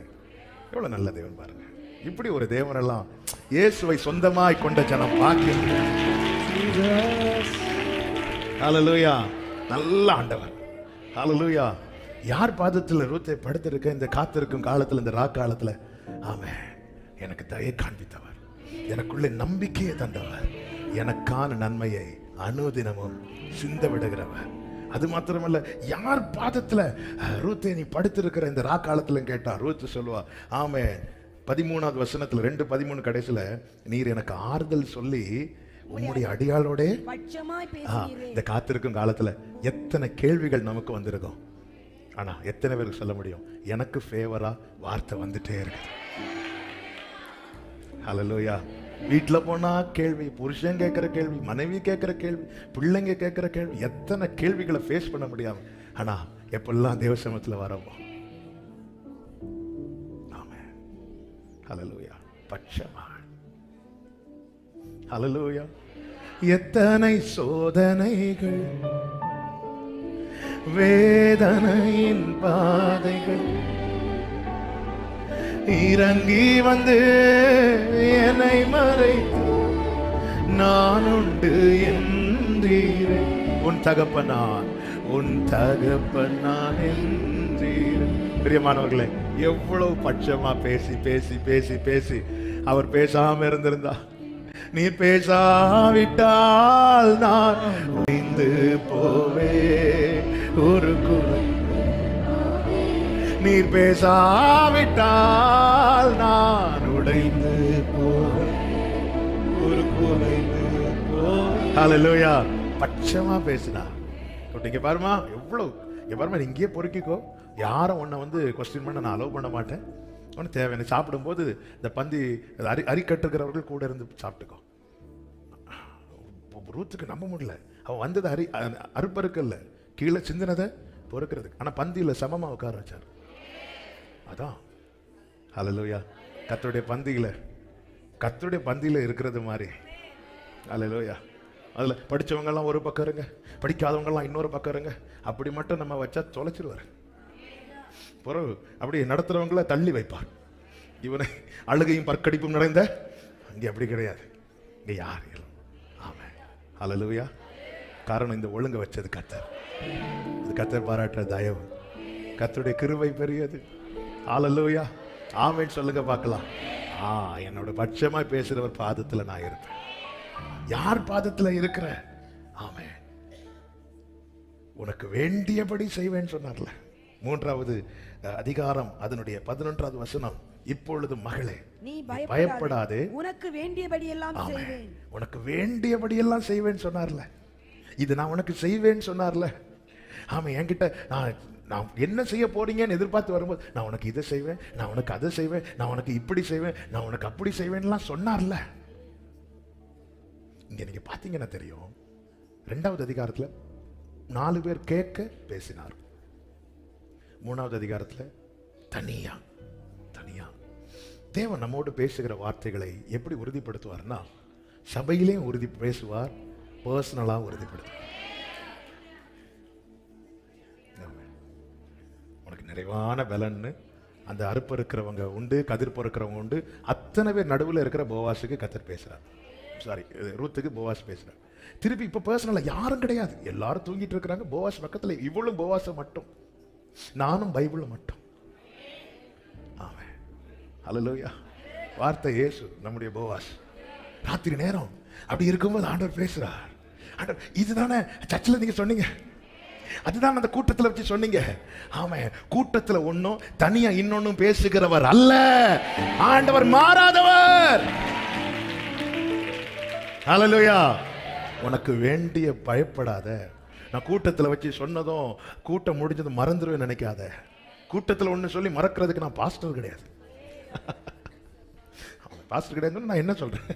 எவ்வளவு நல்ல தேவன் பாருங்க. இப்படி ஒரு தேவனெல்லாம் இயேசுவை சொந்தமாய் கொண்ட ஜனம் பாக்கியம். ஹalleluya. நல்ல ஆண்டவர். ஹalleluya. யார் பாதத்தில் ரூத்தை படுத்திருக்க இந்த காத்திருக்கும் காலத்தில், இந்த ராக்காலத்தில் ஆமென் எனக்கு தயை காண்பித்தவர், எனக்குள்ளே நம்பிக்கையை தந்தவர், எனக்கான நன்மையை அனுதினமும் சிந்த விடுகிறவர். அது மாத்திரமல்ல, யார் பாதத்துல ரூத்தை நீ படுத்திருக்கிற இந்த ராக்காலத்துல கேட்டா ரூத் சொல்லுவா, ஆமே 13வது வசனத்துல 2:13 கடைசியில, நீர் எனக்கு ஆறுதல் சொல்லி உம்முடைய அடியாளோட இந்த காத்திருக்கும் காலத்துல எத்தனை கேள்விகள் நமக்கு வந்திருக்கும். ஆனா எத்தனை பேருக்கு சொல்ல முடியும், எனக்கு ஃபேவரா வார்த்தை வந்துட்டே இருக்கு. ஹalleluya. வீட்டுல போனா கேள்வி, புருஷன் கேட்கிற கேள்வி, மனைவி கேட்கிற கேள்வி, பிள்ளைங்க கேட்கிற கேள்வி, எத்தனை கேள்விகளை ஃபேஸ் பண்ண முடியாம. ஆனா எப்பெல்லாம் தேவ சமூகத்துல வரமோ, ஆமென் ஹalleluya, பட்சமா ஹalleluya. எத்தனை சோதனைகள், வேதனையின் பாதைகள் இறங்கி வந்து என்னை மறைத்து நான் உண்டு என்றீரே. உன் தகப்பனான் என்றீரே. பிரியமானவர்களே, எவ்வளவு பட்சமா பேசி பேசி பேசி பேசி அவர் பேசாம இருந்திருந்தா, நீ பேசாவிட்டால் நான் ஒழிந்து போவே ஒரு குறை, நீர் பேசாவிட்டால் நான் உடைந்து போவேன் ஒரு குறைந்து போவேன். ஹalleluya. பட்சமா பேசினா. இங்க பாருமா எவ்வளவு, இங்க பாருமா, இங்கேயே பொறுக்கிக்கோ, யாரும் உன்னை கொஸ்டின் பண்ண நான் அலோவ் பண்ண மாட்டேன். ஒன்று தேவை, சாப்பிடும்போது இந்த பந்தி அரிக்கட்டுக்கிறவர்கள் கூட இருந்து சாப்பிட்டுக்கோ. ரூத்துக்கு நம்ப முடியல, அவன் வந்தது அறுப்பறுக்கல்ல, கீழே சிந்தினதை பொறுக்கிறதுக்கு. ஆனா பந்தியில சமமா உட்கார வச்சார். அதான் ஹல்லேலூயா. கர்த்தருடைய பந்தியில இருக்கிறது மாதிரி. ஹல்லேலூயா. அதுல படிச்சவங்க எல்லாம் ஒரு பக்கம் இருங்க, படிக்காதவங்க எல்லாம் இன்னொரு பக்கம் இருங்க. அப்படி மட்டும் நம்ம வச்சா தொலைச்சிருவார். பிறகு அப்படி நடத்துறவங்கள தள்ளி வைப்பார். இவனை அழுகையும் பற்கடிப்பும் நிறைந்த இங்க அப்படி கிடையாது. இங்க யார் இல்லை. ஆமென். ஹல்லேலூயா. காரணம் இந்த ஒழுங்க வச்சது கர்த்தர். இது கர்த்தர் பாராட்டுற தயவு. கர்த்தருடைய கிருபை பெரியது. ஹல்லேலூயா. ஆமென் சொல்லுங்க பார்க்கலாம். என்னோட பட்சமா பேசுறவர் பாதத்துல நான் இருப்பேன். யார் பாதத்துல இருக்கிற? ஆமென். உனக்கு வேண்டியபடி செய்வேன்னு சொன்னார்ல. 3வது அதிகாரம் அதனுடைய 11வது வசனம். இப்பொழுது மகளே நீ பயப்படாதே, உனக்கு வேண்டியபடி எல்லாம் செய்வேன். உனக்கு வேண்டியபடி எல்லாம் செய்வேன்னு சொன்னார்ல. இது நான் உனக்கு செய்வேன்னு சொன்னார்ல. ஆமா, என்கிட்ட நான் என்ன செய்ய போறீங்கன்னு எதிர்பார்த்து வரும்போது நான் உனக்கு இதை செய்வேன், நான் உனக்கு அதை செய்வேன், நான் உனக்கு இப்படி செய்வேன், நான் உனக்கு அப்படி செய்வேன்லாம் சொன்னார்ல. இங்க நீங்க பாத்தீங்கன்னா தெரியும், 2வது அதிகாரத்துல 4 பேர் கேட்க பேசினார். 3வது அதிகாரத்துல தனியா தேவன் நம்மோடு பேசுகிற வார்த்தைகளை எப்படி உறுதிப்படுத்துவார்னா, சபையிலேயும் உறுதி பேசுவார், பர்சனலா உறுதிப்படுத்துவார். உனக்கு நிறைவான பலன்னு அந்த அறுப்பு இருக்கிறவங்க உண்டு, கதிர் பொறுக்கிறவங்க உண்டு. அத்தனை பேர் நடுவில் இருக்கிற போவாஸுக்கு கர்த்தர் பேசுறார். சாரி, ரூத்துக்கு போவாஸ் பேசுறார். திருப்பி இப்ப பர்சனலா யாரும் கிடையாது, எல்லாரும் தூங்கிட்டு இருக்கிறாங்க. போவாஸ் பக்கத்துல, இவளும் போவாஸ மட்டும், நானும் பைபிள் மட்டும். ஆமென். ஹல்லேலூயா. வார்த்தை இயேசு, நம்முடைய போவாஸ். ராத்திரி நேரம் அப்படி இருக்கும்போது ஆண்டவர் பேசுறார். ஆண்டவர், இதுதானே சர்ச்சில் நீங்க சொன்னீங்க, அதுதான் அந்த கூட்டத்தில் வச்சு சொன்னீங்க. ஆமென். கூட்டத்தில் ஒன்னும் தனியா இன்னொன்னும் பேசுகிறவர் அல்ல, ஆண்டவர் மாறாதவர். ஹல்லேலூயா. உனக்கு வேண்டிய பயப்படாத. நான் கூட்டத்தில் வச்சு சொன்னதும் கூட்டம் முடிஞ்சது மறந்துடுவேன் நினைக்காத. கூட்டத்தில் ஒன்று சொல்லி மறக்கிறதுக்கு நான் பாஸ்டர் கிடையாது. பாஸ்டர் கிடையாதுன்னு நான் என்ன சொல்றேன்?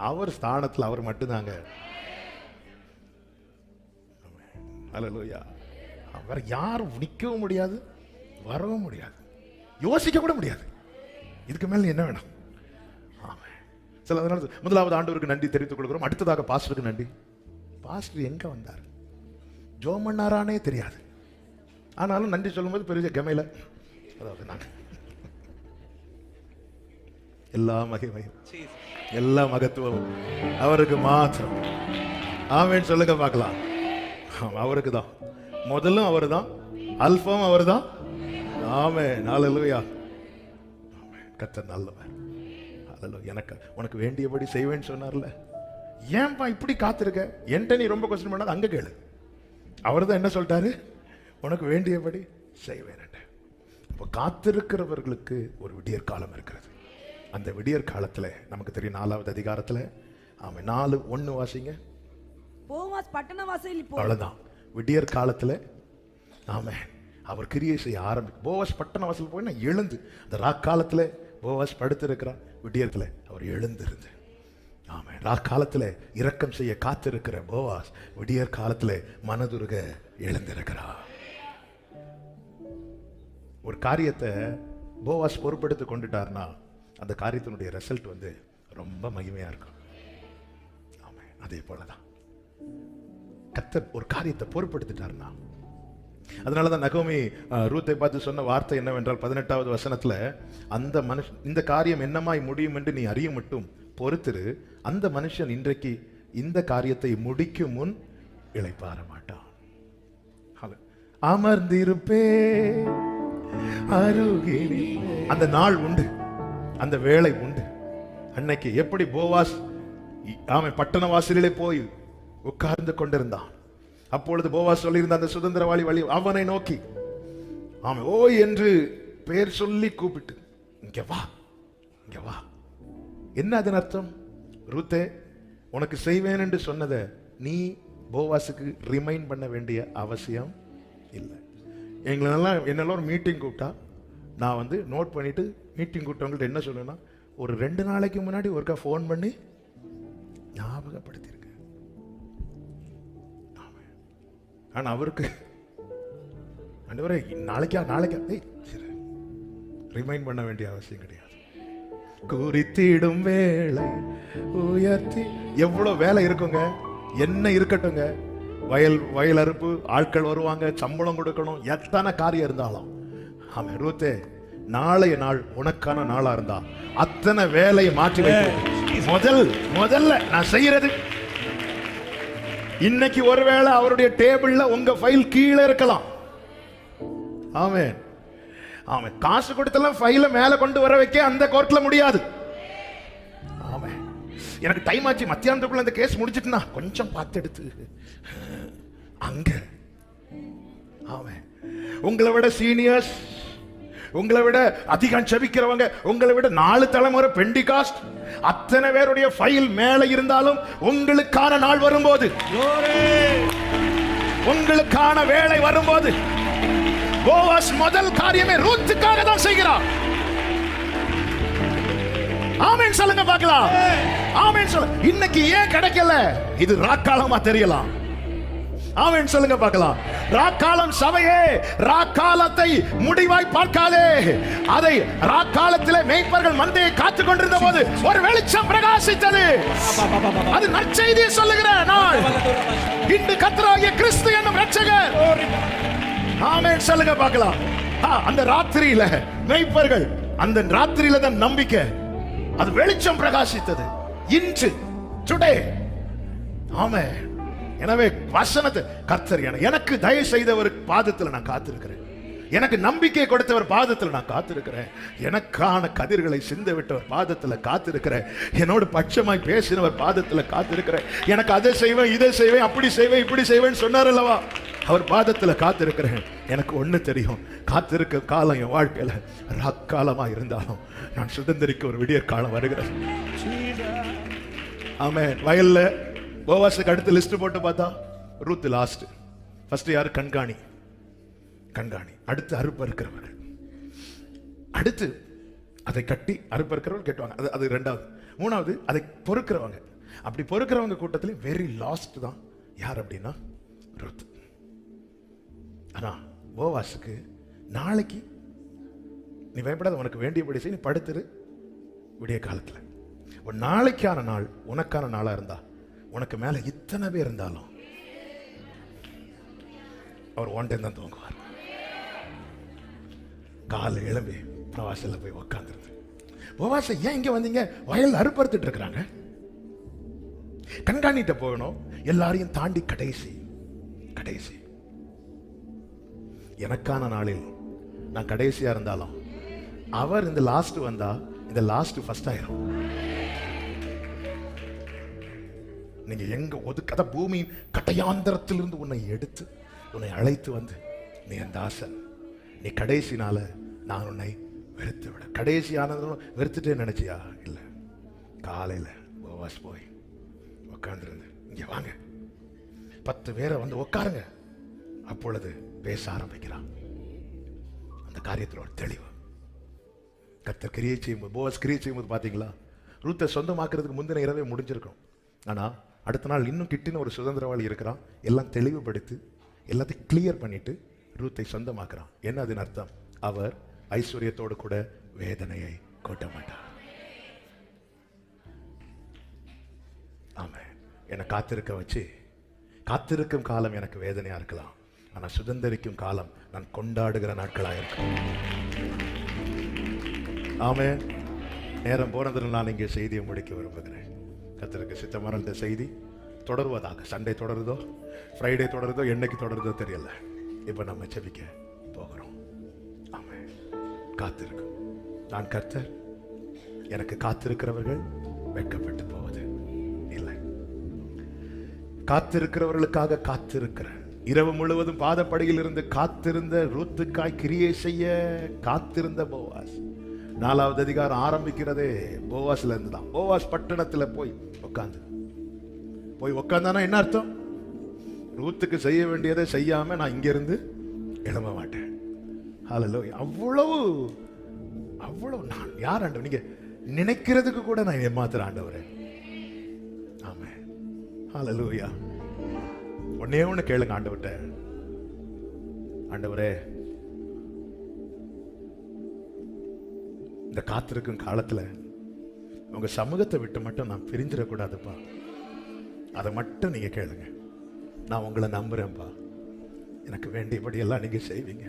அவர் ஸ்தானத்தில் அவர் மட்டும்தாங்க. ஹல்லேலூயா. வேற யாரும் நிற்கவும் முடியாது, வரவும் முடியாது, யோசிக்க கூட முடியாது. இதுக்கு மேல என்ன வேணும்? சில அதனால முதலாவது ஆண்டவருக்கு நன்றி தெரிவித்துக் கொள்கிறோம். அடுத்ததாக பாஸ்டருக்கு நன்றி. பாஸ்டர் எங்க வந்தார், ஜோம் பண்ணாரானே தெரியாது. ஆனாலும் நன்றி சொல்லும்போது பெரிய கமையில, அதாவது நான் எல்லா மகிமையும் எல்லா மகத்துவமும் அவருக்கு மாத்திரம். ஆமென் சொல்லுங்க பார்க்கலாம். அவருக்கு தான் முதலும், அவர் தான் அல்பாவும் அவர் தான். ஆமென். ஹல்லேலூயா. கர்த்தர் நல்லவர். ஹல்லேலூயா. எனக்கு உனக்கு வேண்டியபடி செய்வேன்னு சொன்னார்ல. ஏன்பா இப்படி காத்திருக்க? என்கிட்ட நீ ரொம்ப கொஸ்டின் பண்ணாது, அங்க கேளு. அவர் தான் என்ன சொல்லிட்டாரு, உனக்கு வேண்டியபடி செய்வேன். இப்போ காத்திருக்கிறவர்களுக்கு ஒரு விடியற் காலம் இருக்கிறது. அந்த விடியற் காலத்துல நமக்கு தெரியும் 4வது அதிகாரத்துல, ஆமா 4:1 வாசிங்க. போவாஸ் பட்டண வாசலில் அவ்வளவுதான். விடியற் காலத்துல ஆமென் அவர் கிரியை செய்ய ஆரம்பிக்கும். போவாஸ் பட்டண வாசல் போய் நான் எழுந்து, அந்த ராக்காலத்துல போவாஸ் படுத்து இருக்கிறார், விடியற்காலத்துல அவர் எழுந்திருந்து ஆமென் ராக்காலத்துல இரக்கம் செய்ய காத்திருக்கிற போவாஸ் விடியற் காலத்துல மனதுருக எழுந்திருக்கிறார். ஒரு காரியத்தை போவாஸ் பொறுப்பெடுத்து கொண்டுட்டார்னா அந்த காரியத்தினுடைய ரிசல்ட் வந்து ரொம்ப மகிமையா இருக்கும். ஆமென். அதே போலதான் கர்த்தர் ஒரு காரியத்தை பொறுப்பெடுத்துட்டார்னா, அதனாலதான் நகோமி ரூத்தை பார்த்து சொன்ன வார்த்தை என்னவென்றால் 18வது வசனத்துல, அந்த மனுஷன் இந்த காரியம் என்னமாய் முடியும் என்று நீ அறிய மட்டும் பொறுத்திரு, அந்த மனுஷன் இன்றைக்கு இந்த காரியத்தை முடிக்கும் முன் இளைப்பாற மாட்டான். அமர்ந்திருப்பே அருகிலே. அந்த நாள் உண்டு, அந்த வேளை உண்டு. அன்னைக்கு எப்படி போவாஸ் அவன் பட்டண வாசலிலே போய் உட்கார்ந்து கொண்டிருந்தான். அப்பொழுது போவாஸ் சொல்லியிருந்த அந்த சுதந்திரவாளி வழி அவனை நோக்கி அவன் ஓ என்று பெயர் சொல்லி கூப்பிட்டு, இங்க வா, இங்க வா. என்ன அதன் அர்த்தம்? ரூத்தே, உனக்கு செய்வேன் என்று சொன்னதை நீ போவாஸுக்கு ரிமைண்ட் பண்ண வேண்டிய அவசியம் இல்லை. என்னெல்லாம் ஒரு மீட்டிங் கூப்பிட்டா நான் வந்து நோட் பண்ணிட்டு மீட்டிங் கூப்பிட்டவங்கள்ட்ட என்ன சொல்லுவேன்னா, ஒரு 2 நாளைக்கு முன்னாடி ஒருக்கா ஃபோன் பண்ணி ஞாபகப்படுத்தியிருக்கேன். ஆனா அவருக்கு ஆண்டவரே நாளைக்கா ரிமைண்ட் பண்ண வேண்டிய அவசியம் கிடையாது. குறித்திடும் வேலை உயர்த்தி, எவ்வளவு வேலை இருக்குங்க, என்ன இருக்கட்டுங்க, வயல் அறுப்பு, ஆட்கள் வருவாங்க, சம்பளம் கொடுக்கணும், எத்தனை காரியம் இருந்தாலும் ஆமாம் ரூத்தே, நாளைய நாள் உனக்கான நாளா இருந்தா அத்தனை வேலையை மாற்றி வைத்து முதல்ல நான் செய்யறது. இன்னைக்கு ஒருவேளை அவருடைய டேபிள்ல உங்க ஃபைல் கீழே இருக்கலாம். ஆமென் ஆமென். காசு கொடுத்தெல்லாம் ஃபைலை மேல கொண்டு வர வைக்க அந்த கோர்ட்ல முடியாது. ஆமென். எனக்கு டைம் ஆச்சு, மத்தியானத்துக்குள்ள அந்த கேஸ் முடிச்சிட்டுனா கொஞ்சம் பார்த்து எடுத்து அங்க. ஆமென். உங்களை விட சீனியர்ஸ், உங்களை விட அதிகம் ஜெபிக்கிறவங்க, உங்களை விட 4 தலைமுறை பெண்டிகாஸ்ட், அத்தனை பேருடைய ஃபைல் மேல இருந்தாலும் உங்களுக்கான நாள் வரும்போது, உங்களுக்கான வேலை வரும்போது போவாஸ் முதல் காரியமே ரூத்துக்காக தான் செய்கிறார். ஆமென் சொல்லுங்க பார்க்கலாம். ஆமென் சொல்லுங்க. இன்னைக்கு ஏன் கிடைக்கல? இது ராக்காலமா தெரியலாம். ஆமென் சொல்லுங்க பார்க்கலாம். ராக்காலம் சபையே, ராக்காலத்தை முடிவாய் பார்க்காதே. அதை ராக்காலத்திலே மேய்ப்பர்கள் மந்தையை காத்துக் கொண்டிருந்த போது ஒரு வெளிச்சம் பிரகாசித்தது. அது நற்செய்தியை சொல்லுகிற நாள். இன்று கர்த்தராகிய கிறிஸ்து என்னும் இரட்சகர். ஆமென் சொல்லுங்க பார்க்கலாம். அந்த ராத்திரியில மேய்ப்பர்கள், அந்த ராத்திரியில தான் நம்பிக்கை, அது வெளிச்சம் பிரகாசித்தது. இன்று டுடே. ஆமென். எனவே வசனத்தை கர்த்தர் எனக்கு தயவு செய்தவர் பாதத்தில் நான் காத்திருக்கிறேன். எனக்கு நம்பிக்கை கொடுத்தவர் பாதத்தில் நான் காத்திருக்கிறேன். எனக்கான கதிர்களை சிந்த விட்டவர் பாதத்தில் காத்திருக்கிறேன். என்னோடு பட்சமாய் பேசினவர் பாதத்தில் காத்திருக்கிறேன். எனக்கு அதை செய்வேன், இதை செய்வேன், அப்படி செய்வேன், இப்படி செய்வேன் சொன்னார் அல்லவா, அவர் பாதத்தில் காத்திருக்கிறேன். எனக்கு ஒண்ணு தெரியும், காத்திருக்க காலம் என் வாழ்க்கையில ராக்காலமா இருந்தாலும் நான் சுதந்திரிக்க ஒரு விடியற் காலம் வருகிறேன். ஆமென். வயல்ல போவாஸுக்கு அடுத்து லிஸ்ட் போட்டு பார்த்தா ரூத் லாஸ்ட். ஃபர்ஸ்ட் யாரு? கண்காணி. அடுத்து அறுப்பறுக்கிறவர்கள், அடுத்து அதை கட்டி அறுப்பறுக்கிறவர்கள் கேட்டுவாங்க, அது ரெண்டாவது. மூணாவது அதை பொறுக்கிறவங்க. அப்படி பொறுக்கிறவங்க கூட்டத்திலே வெரி லாஸ்ட் தான் யார் அப்படின்னா ரூத். ஆனா போவாஸுக்கு நாளைக்கு நீ பயப்படாத, உனக்கு வேண்டியபடி செய், நீ படுத்துரு விடிய காலத்துல. ஒரு நாளைக்கான நாள் உனக்கான நாளா இருந்தா, உனக்கு மேல இத்தனை பேர் இருந்தாலும் அவர் ஒன் டைம் தான் தூங்குவார். காலை எழும்பி பிரவாசல போய் உட்காந்துருந்து, போவாச ஏன் இங்க வந்தீங்க? வயல் அறுப்பறுத்துட்டு இருக்கிறாங்க, கண்காணிட்ட போகணும், எல்லாரையும் தாண்டி கடைசி எனக்கான நாளில் நான் கடைசியா இருந்தாலும் அவர் இந்த லாஸ்ட் வந்தா இந்த லாஸ்ட் ஃபர்ஸ்ட் ஆயிரும். நீங்க எங்க ஒதுக்காத பூமி கட்டையாந்திரத்திலிருந்து உன்னை எடுத்து உன்னை அழைத்து வந்து நீ என் தாசன், நீ கடைசினால நான் உன்னை வெறுத்து விட. கடைசி ஆனதும் வெறுத்துட்டே நினைச்சியா? இல்ல. காலையில போவாஸ் போய் உட்கார்ந்துருந்து, இங்க வாங்க 10 பேரை வந்து உட்காருங்க. அப்பொழுது பேச ஆரம்பிக்கிறான். அந்த காரியத்தில் ஒரு தெளிவு. கர்த்தர் கிரியை செய்யும்போது, போவாஸ் கிரியை செய்யும்போது பாத்தீங்களா, ரூத்தை சொந்தமாக்குறதுக்கு முந்தின இரவே முடிஞ்சிருக்கும். ஆனா அடுத்த நாள் இன்னும் கிட்டின ஒரு சுதந்திரவாளி இருக்கிறான். எல்லாம் தெளிவுபடுத்தி எல்லாத்தையும் கிளியர் பண்ணிட்டு ரூத்தை சொந்தமாக்குறான். என்ன அதன் அர்த்தம்? அவர் ஐஸ்வர்யத்தோடு கூட வேதனையை கொட்ட மாட்டார். ஆமா, என்னை காத்திருக்க வச்சு, காத்திருக்கும் காலம் எனக்கு வேதனையா இருக்கலாம், ஆனா சுதந்திரிக்கும் காலம் நான் கொண்டாடுகிற நாட்களா இருக்கும். ஆமே. நேரம் போனதில் நான் இங்கே செய்தியை முடிக்க விரும்புகிறேன். கர்த்தருக்கு சித்தமான இந்த செய்தி தொடர்வதாக. சண்டே தொடருதோ, ஃப்ரைடே தொடருதோ, என்னைக்கு தொடருதோ தெரியல. இப்ப நம்ம ஜெபிக்க போகிறோம். ஆமே. காத்திருக்கும். நான் கர்த்தர், எனக்கு காத்திருக்கிறவர்கள் வெட்கப்பட்டு போவது இல்லை. காத்திருக்கிறவர்களுக்காக காத்திருக்கிறேன். இரவு முழுவதும் பாதப்படியில் இருந்து காத்திருந்த ரூத்துக்காய் கிரியை செய்ய காத்திருந்த போவாஸ். 4வது அதிகாரம் ஆரம்பிக்கிறதே போவாஸ்ல இருந்து தான். போவாஸ் பட்டணத்துல போய் உட்கார்ந்தானா என்ன அர்த்தம்? ரூத்துக்கு செய்ய வேண்டியதை செய்யாம நான் இங்க இருந்து எழும்ப மாட்டேன். ஹல்லேலூயா. அவ்வளவு நான் யார் ஆண்டவர்? நீங்க நினைக்கிறதுக்கு கூட நான் ஏமாத்துற ஆண்டவரே. ஆமென். ஹல்லேலூயா. ஒண்ணே ஒண்ணு கேளுங்க ஆண்டவர்ட்ட, ஆண்டவரே, இந்த காத்திருக்கும் காலத்துல உங்க சமூகத்தை விட்டு மட்டும் நான் பிரிஞ்சிடக்கூடாதுப்பா. அதை மட்டும் நீங்க கேளுங்க. நான் உங்களை நம்புறேன்ப்பா. எனக்கு வேண்டியபடி எல்லாம் நீங்க செய்வீங்க.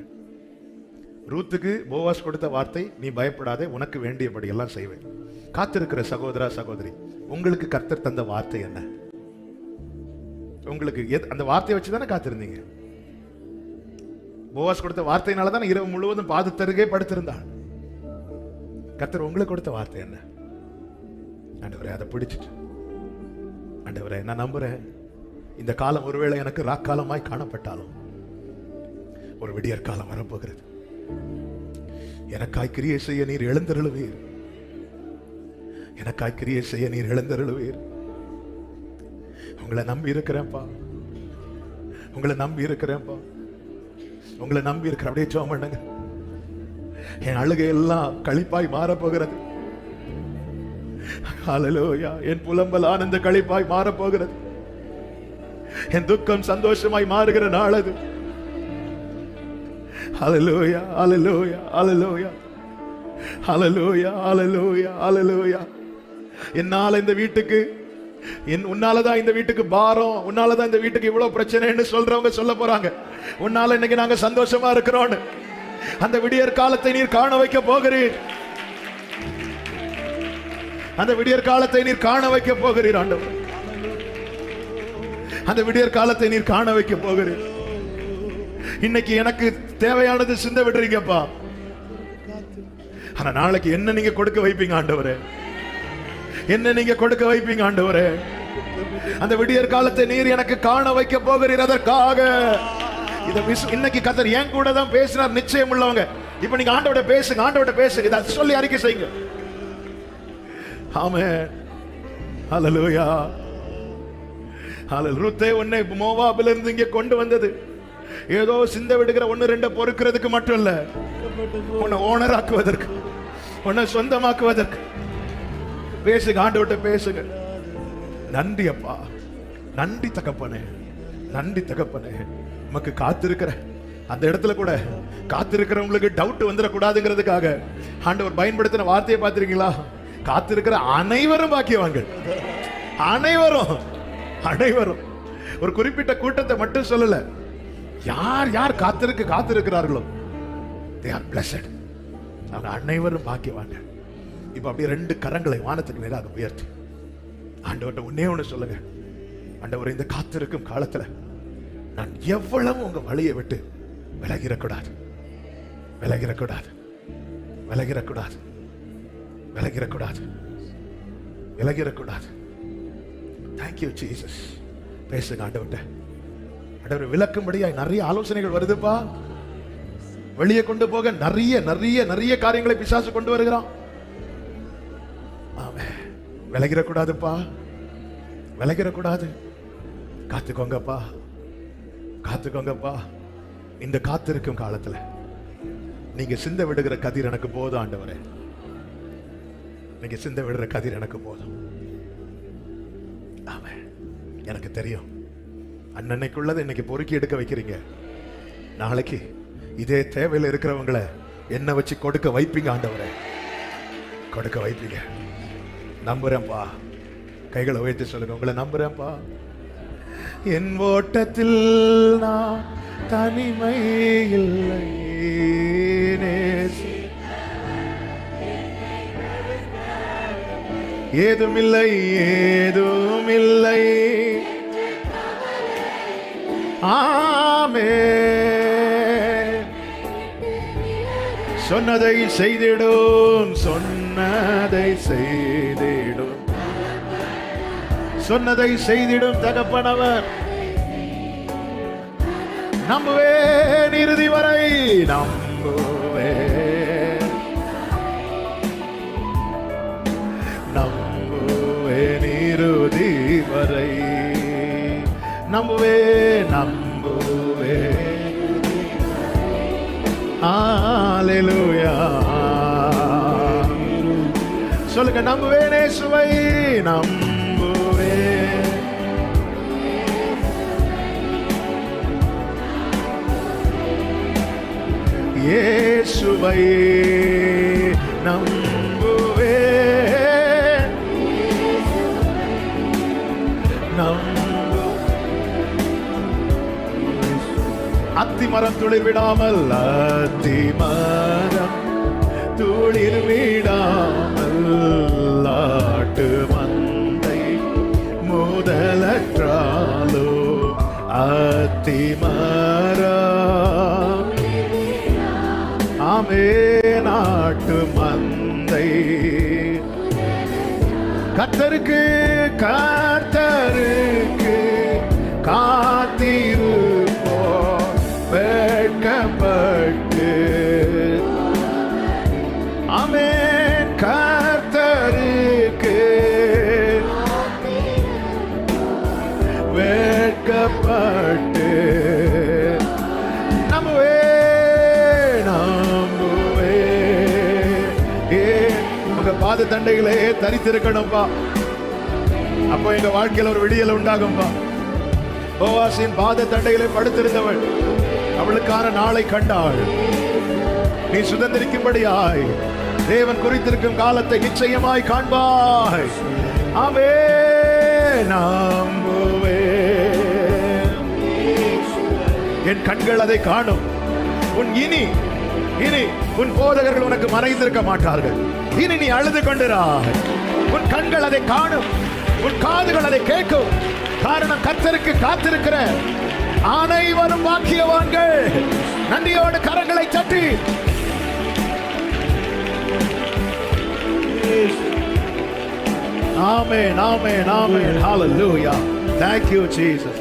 ரூத்துக்கு போவாஸ் கொடுத்த வார்த்தை, நீ பயப்படாதே, உனக்கு வேண்டியபடி எல்லாம் செய்வேன். காத்திருக்கிற சகோதரா சகோதரி, உங்களுக்கு கர்த்தர் தந்த வார்த்தை என்ன? உங்களுக்கு அந்த வார்த்தையை வச்சுதானே காத்திருந்தீங்க. போவாஸ் கொடுத்த வார்த்தையினால தான் இரவு முழுவதும் பாதத்தருகே படுத்திருந்தாள். கர்த்தர் உங்களுக்கு கொடுத்த வார்த்தை என்ன? ஆண்டவரே, அதை பிடிச்சிட்டு, ஆண்டவரே நான் நம்புறேன், இந்த காலம் ஒருவேளை எனக்கு ராக்காலமாய் காணப்பட்டாலும் ஒரு விடியற் காலம் வரப்போகிறது. எனக்காய் கிரியை செய்ய நீர் எழுந்தருளுவீர். எனக்காய் கிரியை செய்ய நீர் எழுந்தருளுவீர். உங்களை நம்பி இருக்கிறேன்ப்பா. உங்களை நம்பி இருக்கிறேன்ப்பா. உங்களை நம்பி இருக்கிற. அப்படியே ஜெபம் பண்ணுங்க. என் அழுகை எல்லாம் களிப்பாய் மாறப்போகிறது. ஹல்லேலூயா. என் புலம்பல் ஆனந்த களிப்பாய் மாறப்போகிறது. என் துக்கம் சந்தோஷமாய் மாறுகிற நாள் அது. ஹல்லேலூயா, ஹல்லேலூயா, ஹல்லேலூயா, ஹல்லேலூயா, ஹல்லேலூயா, ஹல்லேலூயா. என்னால இந்த வீட்டுக்கு, உன்னாலதான் இந்த வீட்டுக்கு பாரம், உன்னாலதான் இந்த வீட்டுக்கு இவ்வளவு பிரச்சனைன்னு சொல்றவங்க சொல்ல போறாங்க, உன்னால இன்னைக்கு நாங்க சந்தோஷமா இருக்கிறோம். அந்த விடியற் காலத்தை நீர் காண வைக்க போகிறீர். அந்த விடியற் காலத்தை நீர் காண வைக்க போகிறீர் ஆண்டவர். அந்த விடியற் காலத்தை நீர் காண வைக்க போகிறீர். இன்னைக்கு எனக்கு தேவையானது சிந்த விடுறீங்கப்பா. ஆனா நாளைக்கு என்ன நீங்க கொடுக்க வைப்பீங்க ஆண்டவரே? என்ன நீங்க கொடுக்க வைப்பீங்க ஆண்டவரே? அந்த விடியற் காலத்தை நீர் எனக்கு காண வைக்க போகிறீர். அதற்காக இன்னைக்கு கர்த்தர் என் கூட தான் பேசினார். நிச்சயம் உள்ளவங்க இப்ப நீங்க ஆண்டவரோட பேசுங்க, ஆண்டவரோட பேசுங்க. இதை சொல்லி அறிக்கை செய்யுங்க. ஆமென். ஹல்லேலூயா. ஹல்லேலூயா. ரூத்தே, உன்னை மோவாபில இருந்து இங்கே கொண்டு வந்தது ஏதோ சிந்த விடுகிற ஒன்னு ரெண்டு பொறுக்கிறதுக்கு மட்டும் இல்ல, உன்னை ஓனர் ஆக்குவதற்கு, உன்னை சொந்தமாக்குவதற்கு. பேசுங்க, ஆண்டவர்கிட்ட பேசுங்க. நன்றி அப்பா, நன்றி தகப்பனே, நன்றி தகப்பனே. நமக்கு காத்திருக்கிற அந்த இடத்துல கூட காத்திருக்கிறவங்களுக்கு டவுட் வந்துடக்கூடாதுங்கிறதுக்காக ஆண்டவர் பயன்படுத்தின வார்த்தையை பார்த்திருக்கீங்களா? காத்திருக்கிற அனைவரும் பாக்கியவான்கள். அனைவரும், அனைவரும். ஒரு குறிப்பிட்ட கூட்டத்தை மட்டும் சொல்லல. யார் யார் காத்திருக்கிறார்களோ they are blessed. அவங்க அனைவரும் பாக்கியவான்கள். இப்ப அப்படியே ரெண்டு கரங்களை வானத்துக்கு நேராக உயர்த்தி ஆண்டவர்கிட்ட ஒன்னே ஒண்ணு சொல்லுங்க. ஆண்டவர், இந்த காத்திருக்கும் காலத்துல நான் எவ்வளவு உங்க வழியை விட்டு விலகிடக்கூடாது, விலகிடக்கூடாது, விலகிடக்கூடாது, விலகிடக்கூடாது, விலகிடக்கூடாது. Thank you Jesus. பேசுங்க ஆண்டவர்கிட்ட. ஆண்டவர், விளக்கும்படியாய் நிறைய ஆலோசனைகள் வருதுப்பா. வெளியே கொண்டு போக நிறைய நிறைய நிறைய காரியங்களை பிசாசு கொண்டு வருகிறான். ஆமென். விலகிடக்கூடாதுப்பா, விலகிடக்கூடாது. காத்துக்கோங்கப்பா, காத்துக்கோங்கப்பா. இந்த காத்திருக்கும் காலத்துல நீங்க சிந்த விடுகிற கதிர் எனக்கு போதும் ஆண்டவரே. நீங்க சிந்த விடுற கதிர் எனக்கு போதும். ஆமென். எனக்கு தெரியும், அன்னைக்குள்ளதை இன்னைக்கு பொறுக்கி எடுக்க வைக்கிறீங்க. நாளைக்கு இதே தேவையில் இருக்கிறவங்களை என்ன வச்சு கொடுக்க வைப்பீங்க ஆண்டவரே, கொடுக்க வைப்பீங்க. நம்புறேன்ப்பா. கைகளை உயர்த்தி சொல்லுங்க, உங்களை நம்புறேன்ப்பா. என் ஓட்டத்தில் நான் தனிமை இல்லை, ஏதுமில்லை, ஏதுமில்லை. ஆமென். சொன்னதை செய்திடும், சொன்னதை செய்திடும், சொன்னதை செய்திடும் தகப்பனவர். நம்புவேன் இறுதி வரை, நம்புவேன், நம்புவேன் இறுதி வரை, நம்புவேன், நம்புவேன். ஹல்லேலூயா. சொல்லுங்க, நம்புவேனே சுவை, நம்புவேன். இயேசுவை நம்புவேன், அத்திமரம் துளிர் விடாமல், அத்திமரம் துளிர் விடாமல், ஆட்டு மந்தை முதலற்றாலோ அத்திமரம், ஆமே நாட்டு மந்தை கர்த்தருக்கு காத்திருப்போம் வெட்கப்பட்டு, ஆமென் கர்த்தருக்கு வெட்கப்பட்டு உங்க பாத தண்டைகளே தரித்திருக்கணும்பா. அப்போ எங்க வாழ்க்கையில் ஒரு விடியல் உண்டாகும்பா. போவாசின் பாத தண்டைகளை படுத்திருந்தவள் அவளுக்கான நாளை கண்டாள். நீ சுதந்திரிக்கும்படியாய் தேவன் குறித்திருக்கும் காலத்தை நிச்சயமாய் காண்பாய். ஆமென் நம்புவேன், என் கண்கள் அதை காணும். இனி உன் போதகர்கள் உனக்கு மறைந்திருக்க மாட்டார்கள். இனி நீ அழுது கொண்டிராய். உன் கண்கள் அதை காணும், உன் காதுகள் அதை கேட்கும். காரணம் கர்த்தருக்கு காத்திருக்கிற அனைவரும் பாக்கியவான்கள். நன்றியோடு கரங்களை தட்டி ஆமென், ஆமென், ஆமென். Hallelujah. Thank you, Jesus.